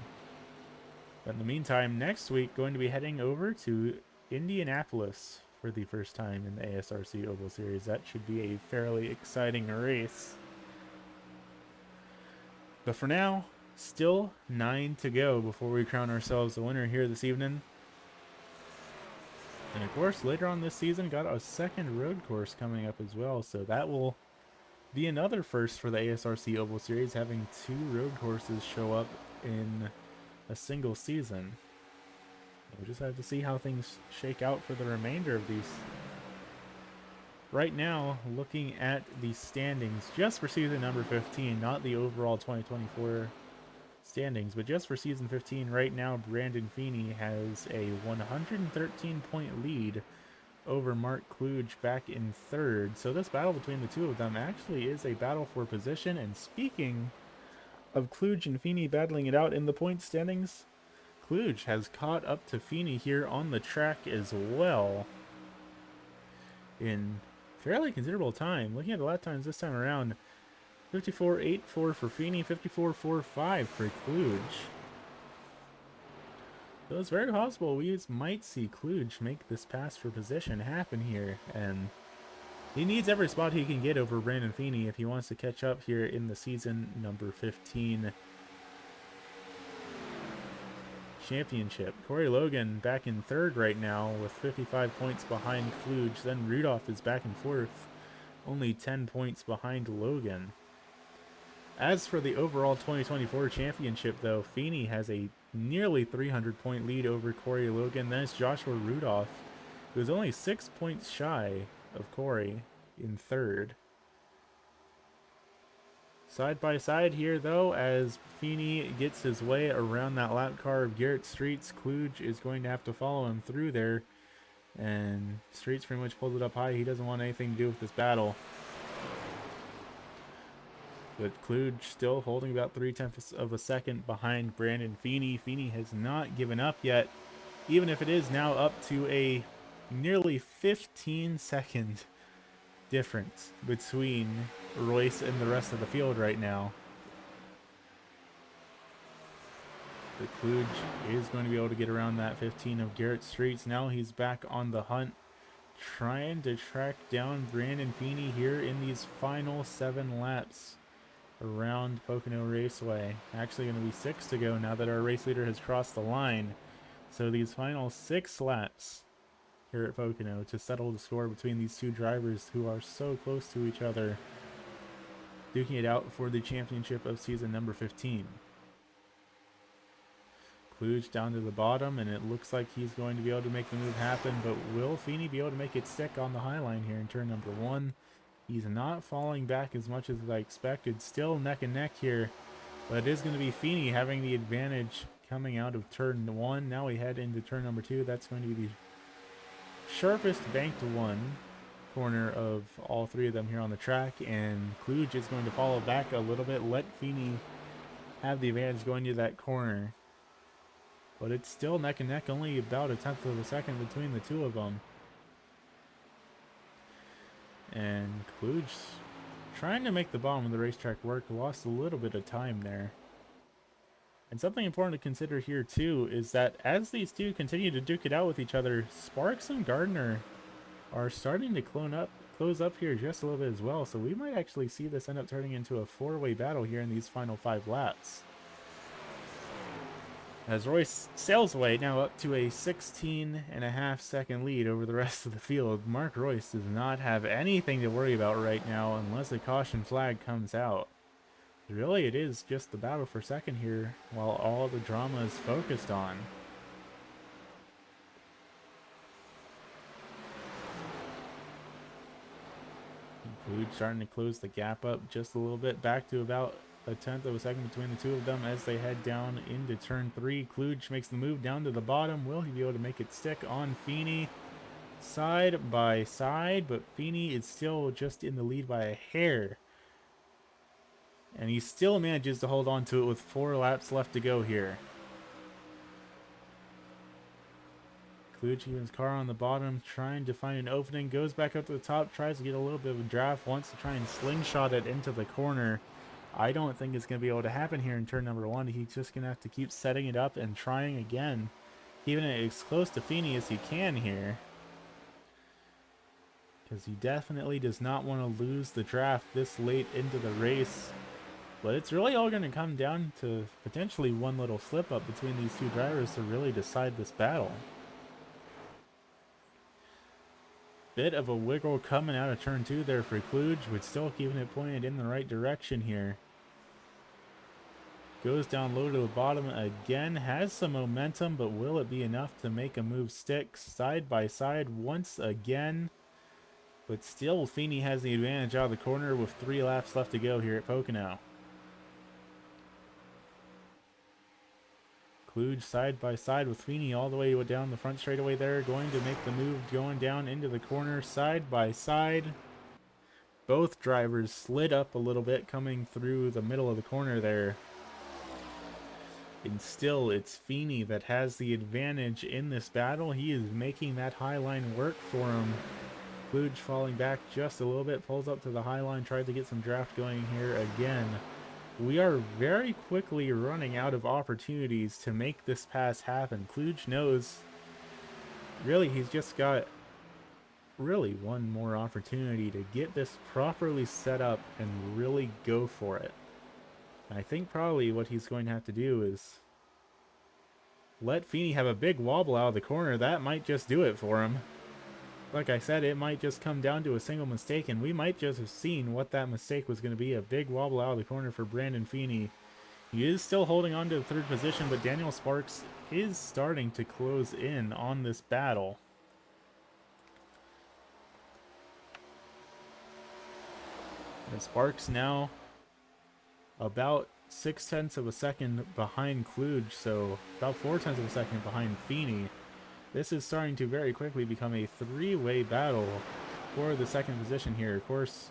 But in the meantime, next week, going to be heading over to Indianapolis for the first time in the ASRC Oval Series. That should be a fairly exciting race. But for now, still 9 to go before we crown ourselves the winner here this evening. And of course, later on this season, got a second road course coming up as well. So that will be another first for the ASRC Oval Series, having 2 road courses show up in a single season. We'll just have to see how things shake out for the remainder of these. Right now, looking at the standings, just for season number 15, not the overall 2024 standings, but just for season 15, right now, Brandon Feeney has a 113-point lead over Mark Kluge back in 3rd. So this battle between the two of them actually is a battle for position. And speaking of Kluge and Feeney battling it out in the point standings, Kluge has caught up to Feeney here on the track as well in fairly considerable time. Looking at the lap times this time around, 54.84 for Feeney, 54.45 for Kluge. So it's very possible we might see Kluge make this pass for position happen here, and he needs every spot he can get over Brandon Feeney if he wants to catch up here in the season number 15 championship. Corey Logan back in 3rd right now with 55 points behind Kluge. Then Rudolph is back in 4th, only 10 points behind Logan. As for the overall 2024 championship, though, Feeney has a nearly 300-point lead over Corey Logan. Then it's Joshua Rudolph, who's only 6 points shy of Corey in 3rd. Side by side here, though, as Feeney gets his way around that lap car of Garrett Streets, Kluge is going to have to follow him through there. And Streets pretty much pulled it up high. He doesn't want anything to do with this battle. But Kluge still holding about 0.3 of a second behind Brandon Feeney. Feeney has not given up yet, even if it is now up to a nearly 15-second difference between Royce and the rest of the field right now. But Kluge is going to be able to get around that 15 of Garrett Streets. Now he's back on the hunt, trying to track down Brandon Feeney here in these final 7 laps around Pocono Raceway. Actually going to be 6 to go now that our race leader has crossed the line. So these final 6 laps here at Pocono to settle the score between these two drivers who are so close to each other, duking it out for the championship of season number 15. Kluge down to the bottom, and it looks like he's going to be able to make the move happen, but will Feeney be able to make it stick on the high line here in turn number 1? He's not falling back as much as I expected. Still neck and neck here, but it is going to be Feeney having the advantage coming out of turn 1. Now we head into turn number 2. That's going to be the sharpest banked one corner of all 3 of them here on the track, and Kluge is going to follow back a little bit, let Feeney have the advantage going to that corner. But it's still neck and neck, only about a tenth of a second between the two of them. And Kluge trying to make the bottom of the racetrack work, lost a little bit of time there. And something important to consider here too is that as these two continue to duke it out with each other, Sparks and Gardner are starting to close up here just a little bit as well. So we might actually see this end up turning into a 4-way battle here in these final 5 laps. As Royce sails away, now up to a 16.5 second lead over the rest of the field. Mark Royce does not have anything to worry about right now unless a caution flag comes out. Really, it is just the battle for second here while all the drama is focused on. Kluge starting to close the gap up just a little bit, back to about a tenth of a second between the two of them as they head down into turn 3. Kluge makes the move down to the bottom. Will he be able to make it stick on Feeney? Side by side, but Feeney is still just in the lead by a hair. And he still manages to hold on to it with 4 laps left to go here. Kluge keeping his car on the bottom, trying to find an opening, goes back up to the top, tries to get a little bit of a draft, wants to try and slingshot it into the corner. I don't think it's going to be able to happen here in turn number 1. He's just going to have to keep setting it up and trying again, keeping it as close to Feeney as he can here, because he definitely does not want to lose the draft this late into the race. But it's really all going to come down to potentially one little slip up between these two drivers to really decide this battle. Bit of a wiggle coming out of turn 2 there for Kluge, but still keeping it pointed in the right direction here. Goes down low to the bottom again, has some momentum, but will it be enough to make a move stick? Side by side once again, but still Feeney has the advantage out of the corner with 3 laps left to go here at Pocono. Kluge side by side with Feeney all the way down the front straightaway there, going to make the move going down into the corner side by side. Both drivers slid up a little bit coming through the middle of the corner there. And still, it's Feeney that has the advantage in this battle. He is making that high line work for him. Kluge falling back just a little bit, pulls up to the high line, tried to get some draft going here again. We are very quickly running out of opportunities to make this pass happen. Kluge knows, really, he's just got one more opportunity to get this properly set up and really go for it. I think probably what he's going to have to do is let Feeney have a big wobble out of the corner. That might just do it for him. Like I said, it might just come down to a single mistake, and we might just have seen what that mistake was going to be. A big wobble out of the corner for Brandon Feeney. He is still holding on to the 3rd position, but Daniel Sparks is starting to close in on this battle. And Sparks now about 0.6 of a second behind Kluge, so about 0.4 of a second behind Feeney. This is starting to very quickly become a 3-way battle for the 2nd position here. Of course,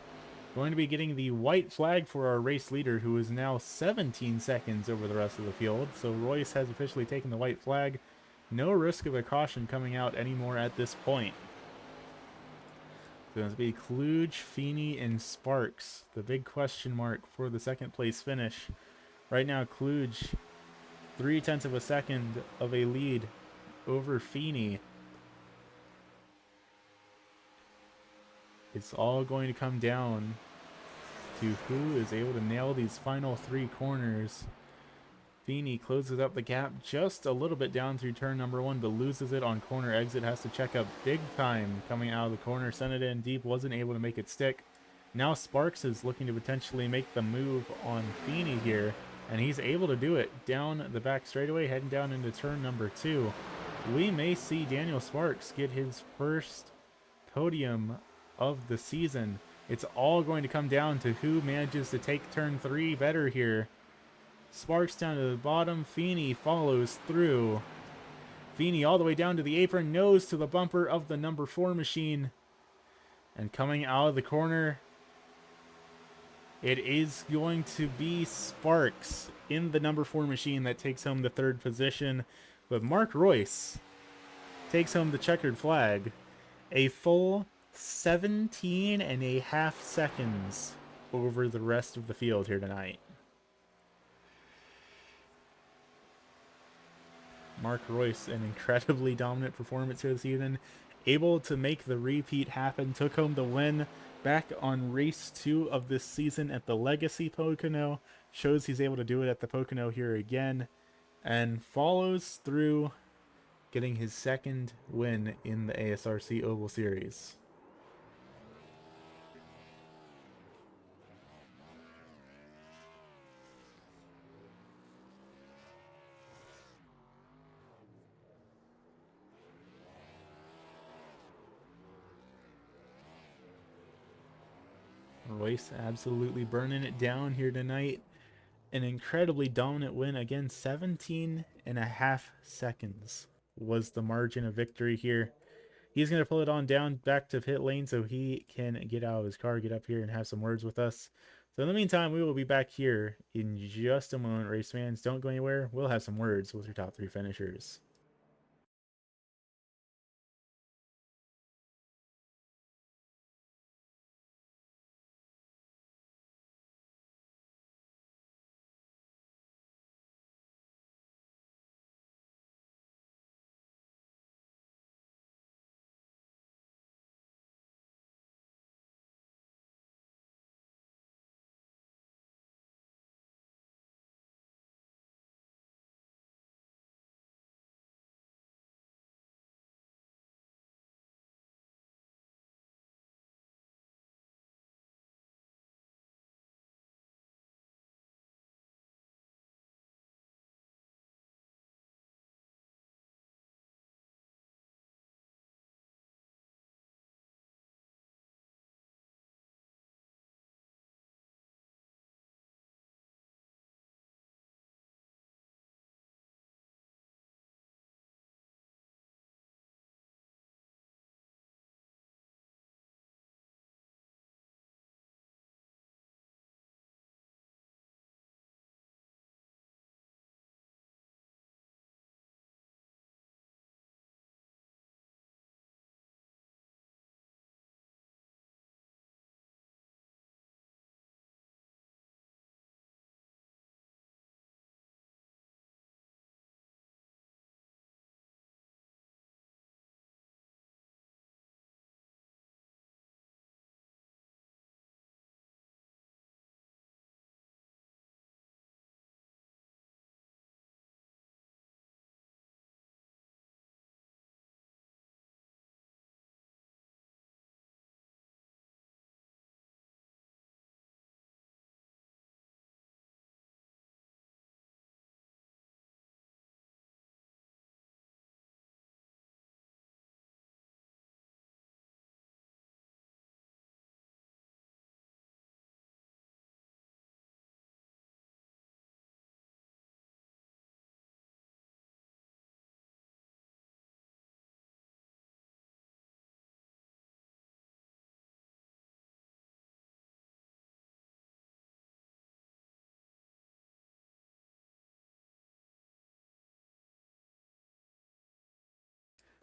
going to be getting the white flag for our race leader, who is now 17 seconds over the rest of the field. So Royce has officially taken the white flag. No risk of a caution coming out anymore at this point. It's going to be Kluge, Feeney, and Sparks, the big question mark for the 2nd place finish. Right now, Kluge, 0.3 of a second of a lead over Feeney. It's all going to come down to who is able to nail these final three corners. Feeney closes up the gap just a little bit down through turn number one, but loses it on corner exit. Has to check up big time coming out of the corner. Sent it in deep, wasn't able to make it stick. Now Sparks is looking to potentially make the move on Feeney here, and he's able to do it down the back straightaway, heading down into turn number two. We may see Daniel Sparks get his first podium of the season. It's all going to come down to who manages to take turn three better here. Sparks down to the bottom. Feeney follows through. Feeney all the way down to the apron, nose to the bumper of the number 4 machine. And coming out of the corner, it is going to be Sparks in the number 4 machine that takes home the third position. But Mark Royce takes home the checkered flag. A full 17.5 seconds over the rest of the field here tonight. Mark Royce, an incredibly dominant performance here this evening. Able to make the repeat happen. Took home the win back on race 2 of this season at the Legacy Pocono. Shows he's able to do it at the Pocono here again. And follows through, getting his second win in the ASRC Oval Series. Royce absolutely burning it down here tonight. An incredibly dominant win. Again, 17.5 seconds was the margin of victory here. He's going to pull it on down back to pit lane so he can get out of his car, get up here and have some words with us. So in the meantime, we will be back here in just a moment, race fans. Don't go anywhere. We'll have some words with your top 3 finishers.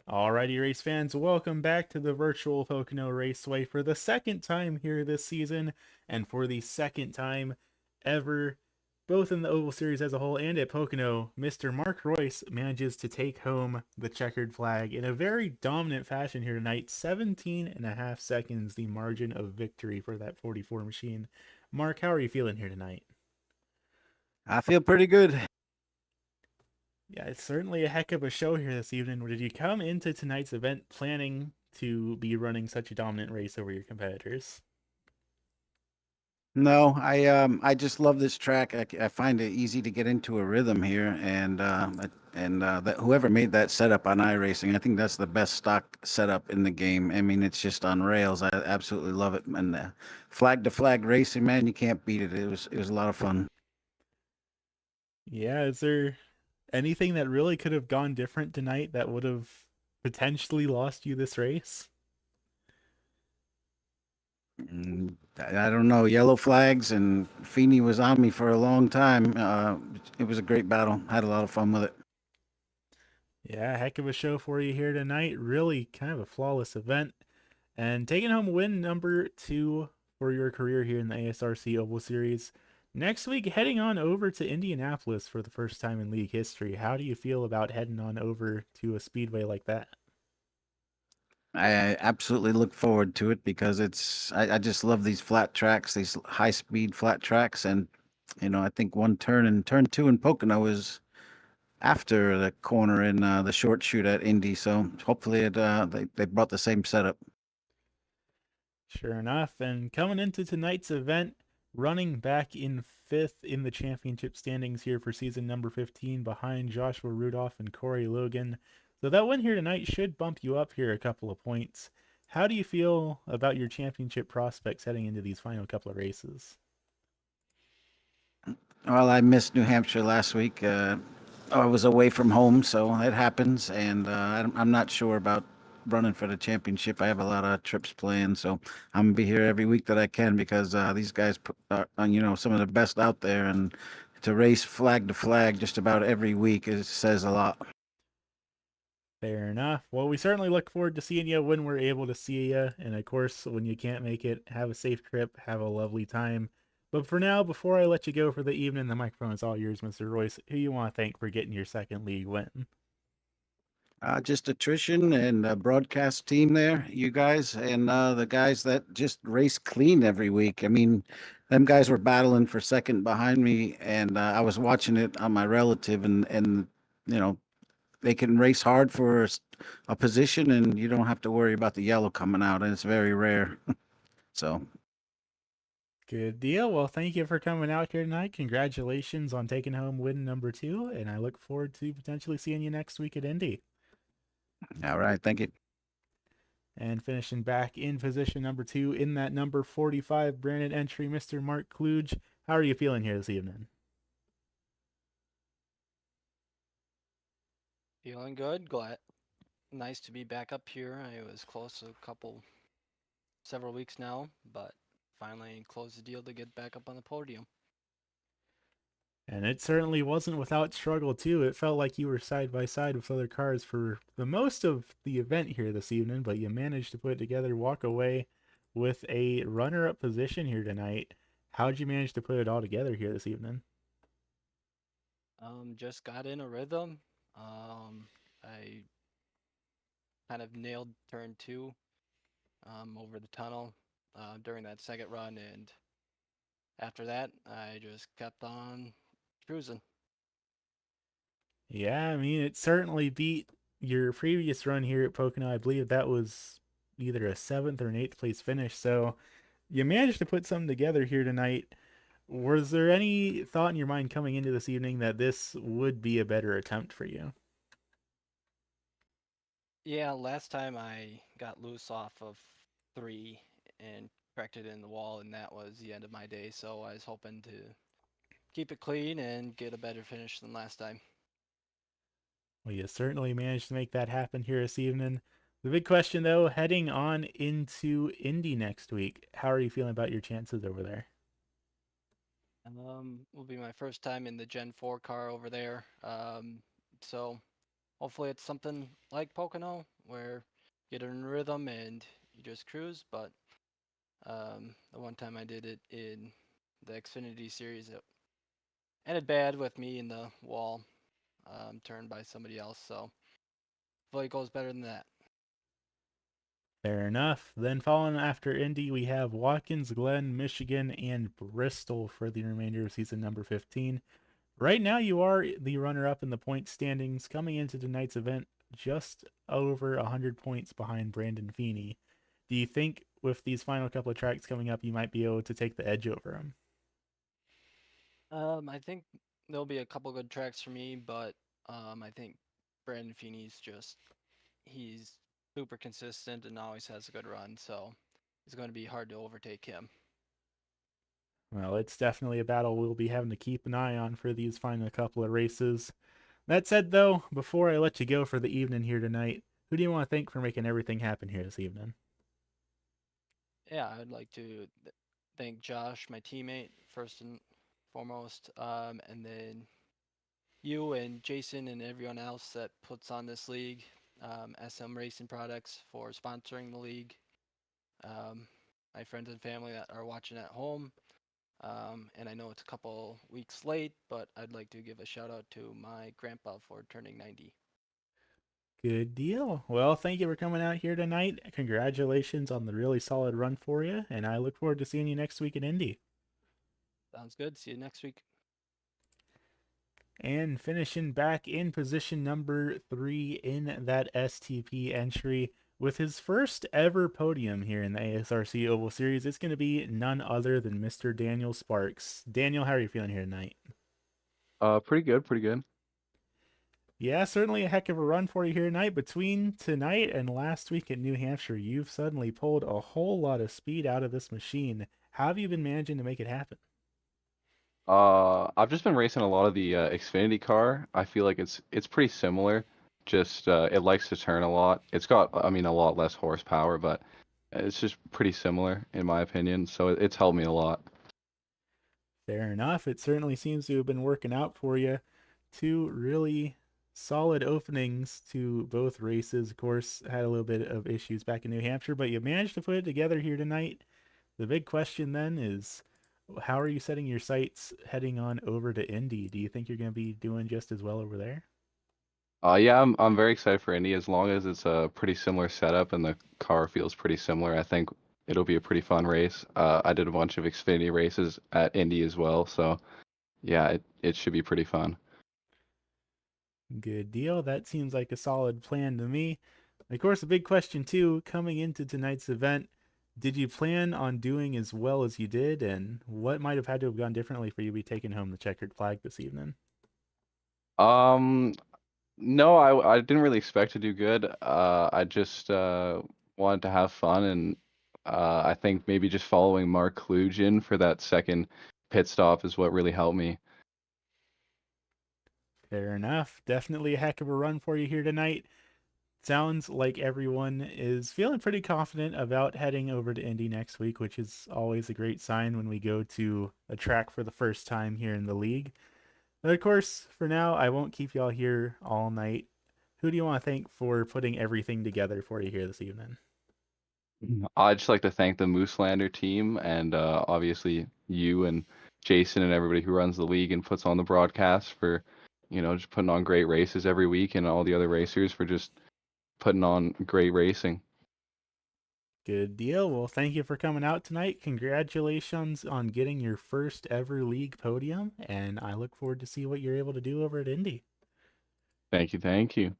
Alrighty, race fans, welcome back to the virtual Pocono Raceway for the second time here this season, and for the second time ever. both in the Oval Series as a whole and at Pocono, Mr. Mark Royce manages to take home the checkered flag in a very dominant fashion here tonight. 17.5 seconds, the margin of victory for that 44 machine. Mark, how are you feeling here tonight? I feel pretty good. Yeah, it's certainly a heck of a show here this evening. Did you come into tonight's event planning to be running such a dominant race over your competitors? No, I just love this track. I find it easy to get into a rhythm here, and that whoever made that setup on iRacing, I think that's the best stock setup in the game. I mean, it's just on rails. I absolutely love it, and flag to flag racing, man, you can't beat it. It was a lot of fun. Yeah, is there anything that really could have gone different tonight that would have potentially lost you this race? I don't know. Yellow flags and Feeney was on me for a long time. It was a great battle. Had a lot of fun with it. Yeah, heck of a show for you here tonight. Really kind of a flawless event. And taking home win number two for your career here in the ASRC Oval Series. Next week, heading on over to Indianapolis for the first time in league history. How do you feel about heading on over to a speedway like that? I absolutely look forward to it because I just love these flat tracks, these high speed flat tracks, and I think one turn and turn two in Pocono is after the corner in the short shoot at Indy. So hopefully they brought the same setup. Sure enough, and coming into tonight's event, running back in fifth in the championship standings here for season number 15 behind Joshua Rudolph and Corey Logan. So that win here tonight should bump you up here a couple of points. How do you feel about your championship prospects heading into these final couple of races? Well, I missed New Hampshire last week. I was away from home, so it happens, and I'm not sure about running for the championship. I have a lot of trips planned, so I'm gonna be here every week that I can because these guys are, some of the best out there, and to race flag to flag just about every week it says a lot. Fair enough. Well, we certainly look forward to seeing you when we're able to see you. And of course, when you can't make it, have a safe trip, have a lovely time. But for now, before I let you go for the evening, the microphone is all yours, Mr. Royce. Who you want to thank for getting your second league win? Just attrition and broadcast team there, you guys, and the guys that just race clean every week. I mean, them guys were battling for second behind me, and I was watching it on my relative, and you know they can race hard for a position, and you don't have to worry about the yellow coming out, and it's very rare. So, Good deal. Well, thank you for coming out here tonight. Congratulations on taking home win number two. And I look forward to potentially seeing you next week at Indy. all right, thank you. And finishing back in position number two in that number 45 branded entry, Mr. Mark Kluge. How are you feeling here this evening? Feeling good. Glad. Nice to be back up here. I was close several weeks now, but finally closed the deal to get back up on the podium. And it certainly wasn't without struggle, too. It felt like you were side by side with other cars for the most of the event here this evening, but you managed to put it together, walk away with a runner up position here tonight. How'd you manage to put it all together here this evening? Just got in a rhythm. I kind of nailed turn two over the tunnel during that second run, and after that, I just kept on cruising. Yeah, I mean, it certainly beat your previous run here at Pocono. I believe that was either a seventh or an eighth place finish. So you managed to put something together here tonight. Was there any thought in your mind coming into this evening that this would be a better attempt for you? Yeah, last time I got loose off of three and cracked it in the wall, and that was the end of my day. So I was hoping to keep it clean and get a better finish than last time. Well, you certainly managed to make that happen here this evening. The big question, though, heading on into Indy next week, how are you feeling about your chances over there? Will be my first time in the Gen 4 car over there. So hopefully it's something like Pocono where you get in rhythm and you just cruise. But the one time I did it in the Xfinity series, ended bad with me in the wall, turned by somebody else. So hopefully it goes better than that. Fair enough. Then following after Indy, we have Watkins Glen, Michigan, and Bristol for the remainder of season number 15. Right now, you are the runner-up in the point standings, coming into tonight's event just over 100 points behind Brandon Feeney. Do you think with these final couple of tracks coming up, you might be able to take the edge over him? I think there'll be a couple good tracks for me, but I think Brandon Feeney's he's super consistent and always has a good run, so it's going to be hard to overtake him. Well, it's definitely a battle we'll be having to keep an eye on for these final couple of races. That said, though, before I let you go for the evening here tonight, who do you want to thank for making everything happen here this evening? Yeah, I'd like to thank Josh, my teammate, first and foremost, and then you and Jason and everyone else that puts on this league, SM Racing Products for sponsoring the league, my friends and family that are watching at home. And I know it's a couple weeks late, but I'd like to give a shout out to my grandpa for turning 90. Good deal. Well, thank you for coming out here tonight. Congratulations on the really solid run for you, and I look forward to seeing you next week at Indy. Sounds good. See you next week. And finishing back in position number 3 in that STP entry with his first ever podium here in the ASRC Oval Series, it's going to be none other than Mr. Daniel Sparks. Daniel, how are you feeling here tonight? Pretty good, pretty good. Yeah, certainly a heck of a run for you here tonight. Between tonight and last week at New Hampshire, you've suddenly pulled a whole lot of speed out of this machine. How have you been managing to make it happen? I've just been racing a lot of the Xfinity car. I feel like it's pretty similar. Just it likes to turn a lot. It's got, I mean, a lot less horsepower, but it's just pretty similar in my opinion. So it's helped me a lot. Fair enough. It certainly seems to have been working out for you. Two really solid openings to both races. Of course, had a little bit of issues back in New Hampshire, but you managed to put it together here tonight. The big question then is, how are you setting your sights heading on over to Indy? Do you think you're going to be doing just as well over there? Yeah, I'm very excited for Indy as long as it's a pretty similar setup and the car feels pretty similar. I think it'll be a pretty fun race. I did a bunch of Xfinity races at Indy as well, so yeah, it should be pretty fun. Good deal. That seems like a solid plan to me. Of course, the big question too, coming into tonight's event, did you plan on doing as well as you did, and what might have had to have gone differently for you to be taking home the checkered flag this evening? Um, No, I didn't really expect to do good. I just wanted to have fun, and I think maybe just following Mark Kluge in for that second pit stop is what really helped me. Fair enough. Definitely a heck of a run for you here tonight. Sounds like everyone is feeling pretty confident about heading over to Indy next week, which is always a great sign when we go to a track for the first time here in the league. But of course, for now, I won't keep y'all here all night. Who do you want to thank for putting everything together for you here this evening? I'd just like to thank the Mooselander team and obviously you and Jason and everybody who runs the league and puts on the broadcast for, just putting on great races every week, and all the other racers for just putting on great racing. Good deal. Well, thank you for coming out tonight. Congratulations on getting your first ever league podium, and I look forward to see what you're able to do over at Indy. Thank you, thank you.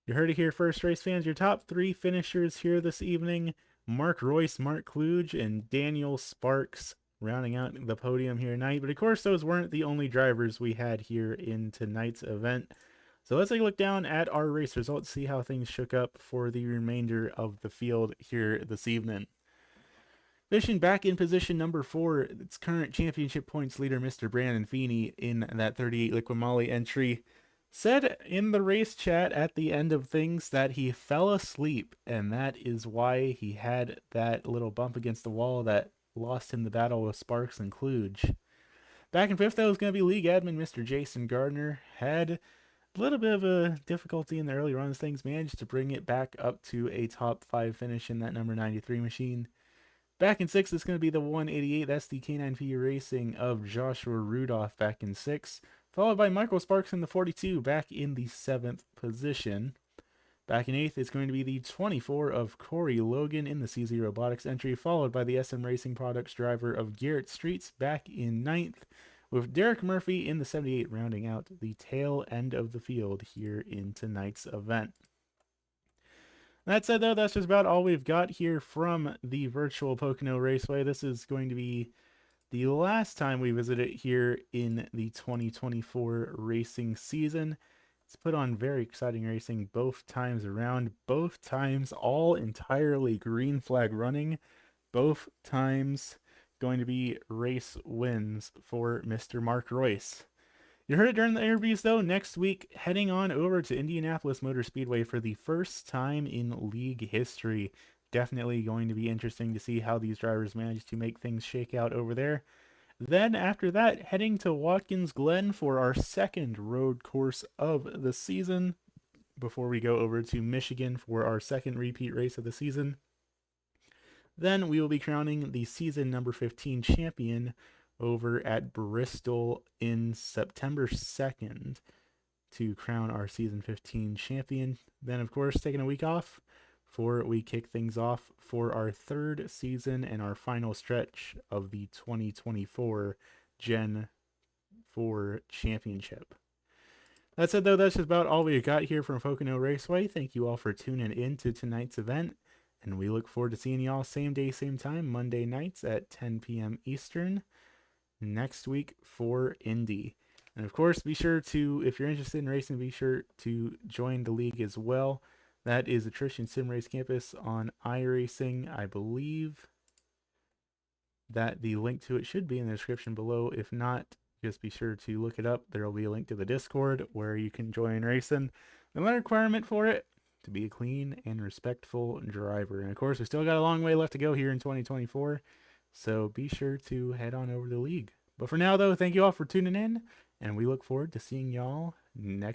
You heard it here first, race fans. Your top 3 finishers here this evening: Mark Royce, Mark Kluge, and Daniel Sparks, rounding out the podium here tonight. But of course, those weren't the only drivers we had here in tonight's event. So let's take a look down at our race results, see how things shook up for the remainder of the field here this evening. Finishing back in position number 4, its current championship points leader, Mr. Brandon Feeney, in that 38 Liqui Moly entry, said in the race chat at the end of things that he fell asleep, and that is why he had that little bump against the wall that lost him the battle with Sparks and Kluge. Back in 5th, that was going to be league admin, Mr. Jason Gardner. Had a little bit of a difficulty in the early runs. Things managed to bring it back up to a top 5 finish in that number 93 machine. Back in 6, it's going to be the 188. That's the K9P Racing of Joshua Rudolph back in 6. Followed by Michael Sparks in the 42, back in the 7th position. Back in 8th, it's going to be the 24 of Corey Logan in the CZ Robotics entry, followed by the SM Racing Products driver of Garrett Streets back in 9th, with Derek Murphy in the 78 rounding out the tail end of the field here in tonight's event. That said, though, that's just about all we've got here from the virtual Pocono Raceway. This is going to be the last time we visit it here in the 2024 racing season. It's put on very exciting racing both times around, both times all entirely green flag running, both times going to be race wins for Mr. Mark Royce. You heard it during the interviews, though. Next week, heading on over to Indianapolis Motor Speedway for the first time in league history. Definitely going to be interesting to see how these drivers manage to make things shake out over there. Then after that, heading to Watkins Glen for our second road course of the season before we go over to Michigan for our second repeat race of the season. Then we will be crowning the season number 15 champion over at Bristol in September 2nd to crown our season 15 champion. Then, of course, taking a week off before we kick things off for our third season and our final stretch of the 2024 Gen 4 Championship. That said, though, that's just about all we got here from Pocono Raceway. Thank you all for tuning in to tonight's event, and we look forward to seeing you all same day, same time, Monday nights at 10 p.m. Eastern next week for Indy. And of course, be sure to, if you're interested in racing, be sure to join the league as well. That is Attrition Sim Race Campus on iRacing. I believe that the link to it should be in the description below. If not, just be sure to look it up. There will be a link to the Discord where you can join racing. The only requirement for it, to be a clean and respectful driver. And of course, we still got a long way left to go here in 2024. So be sure to head on over to the league. But for now, though, thank you all for tuning in, and we look forward to seeing y'all next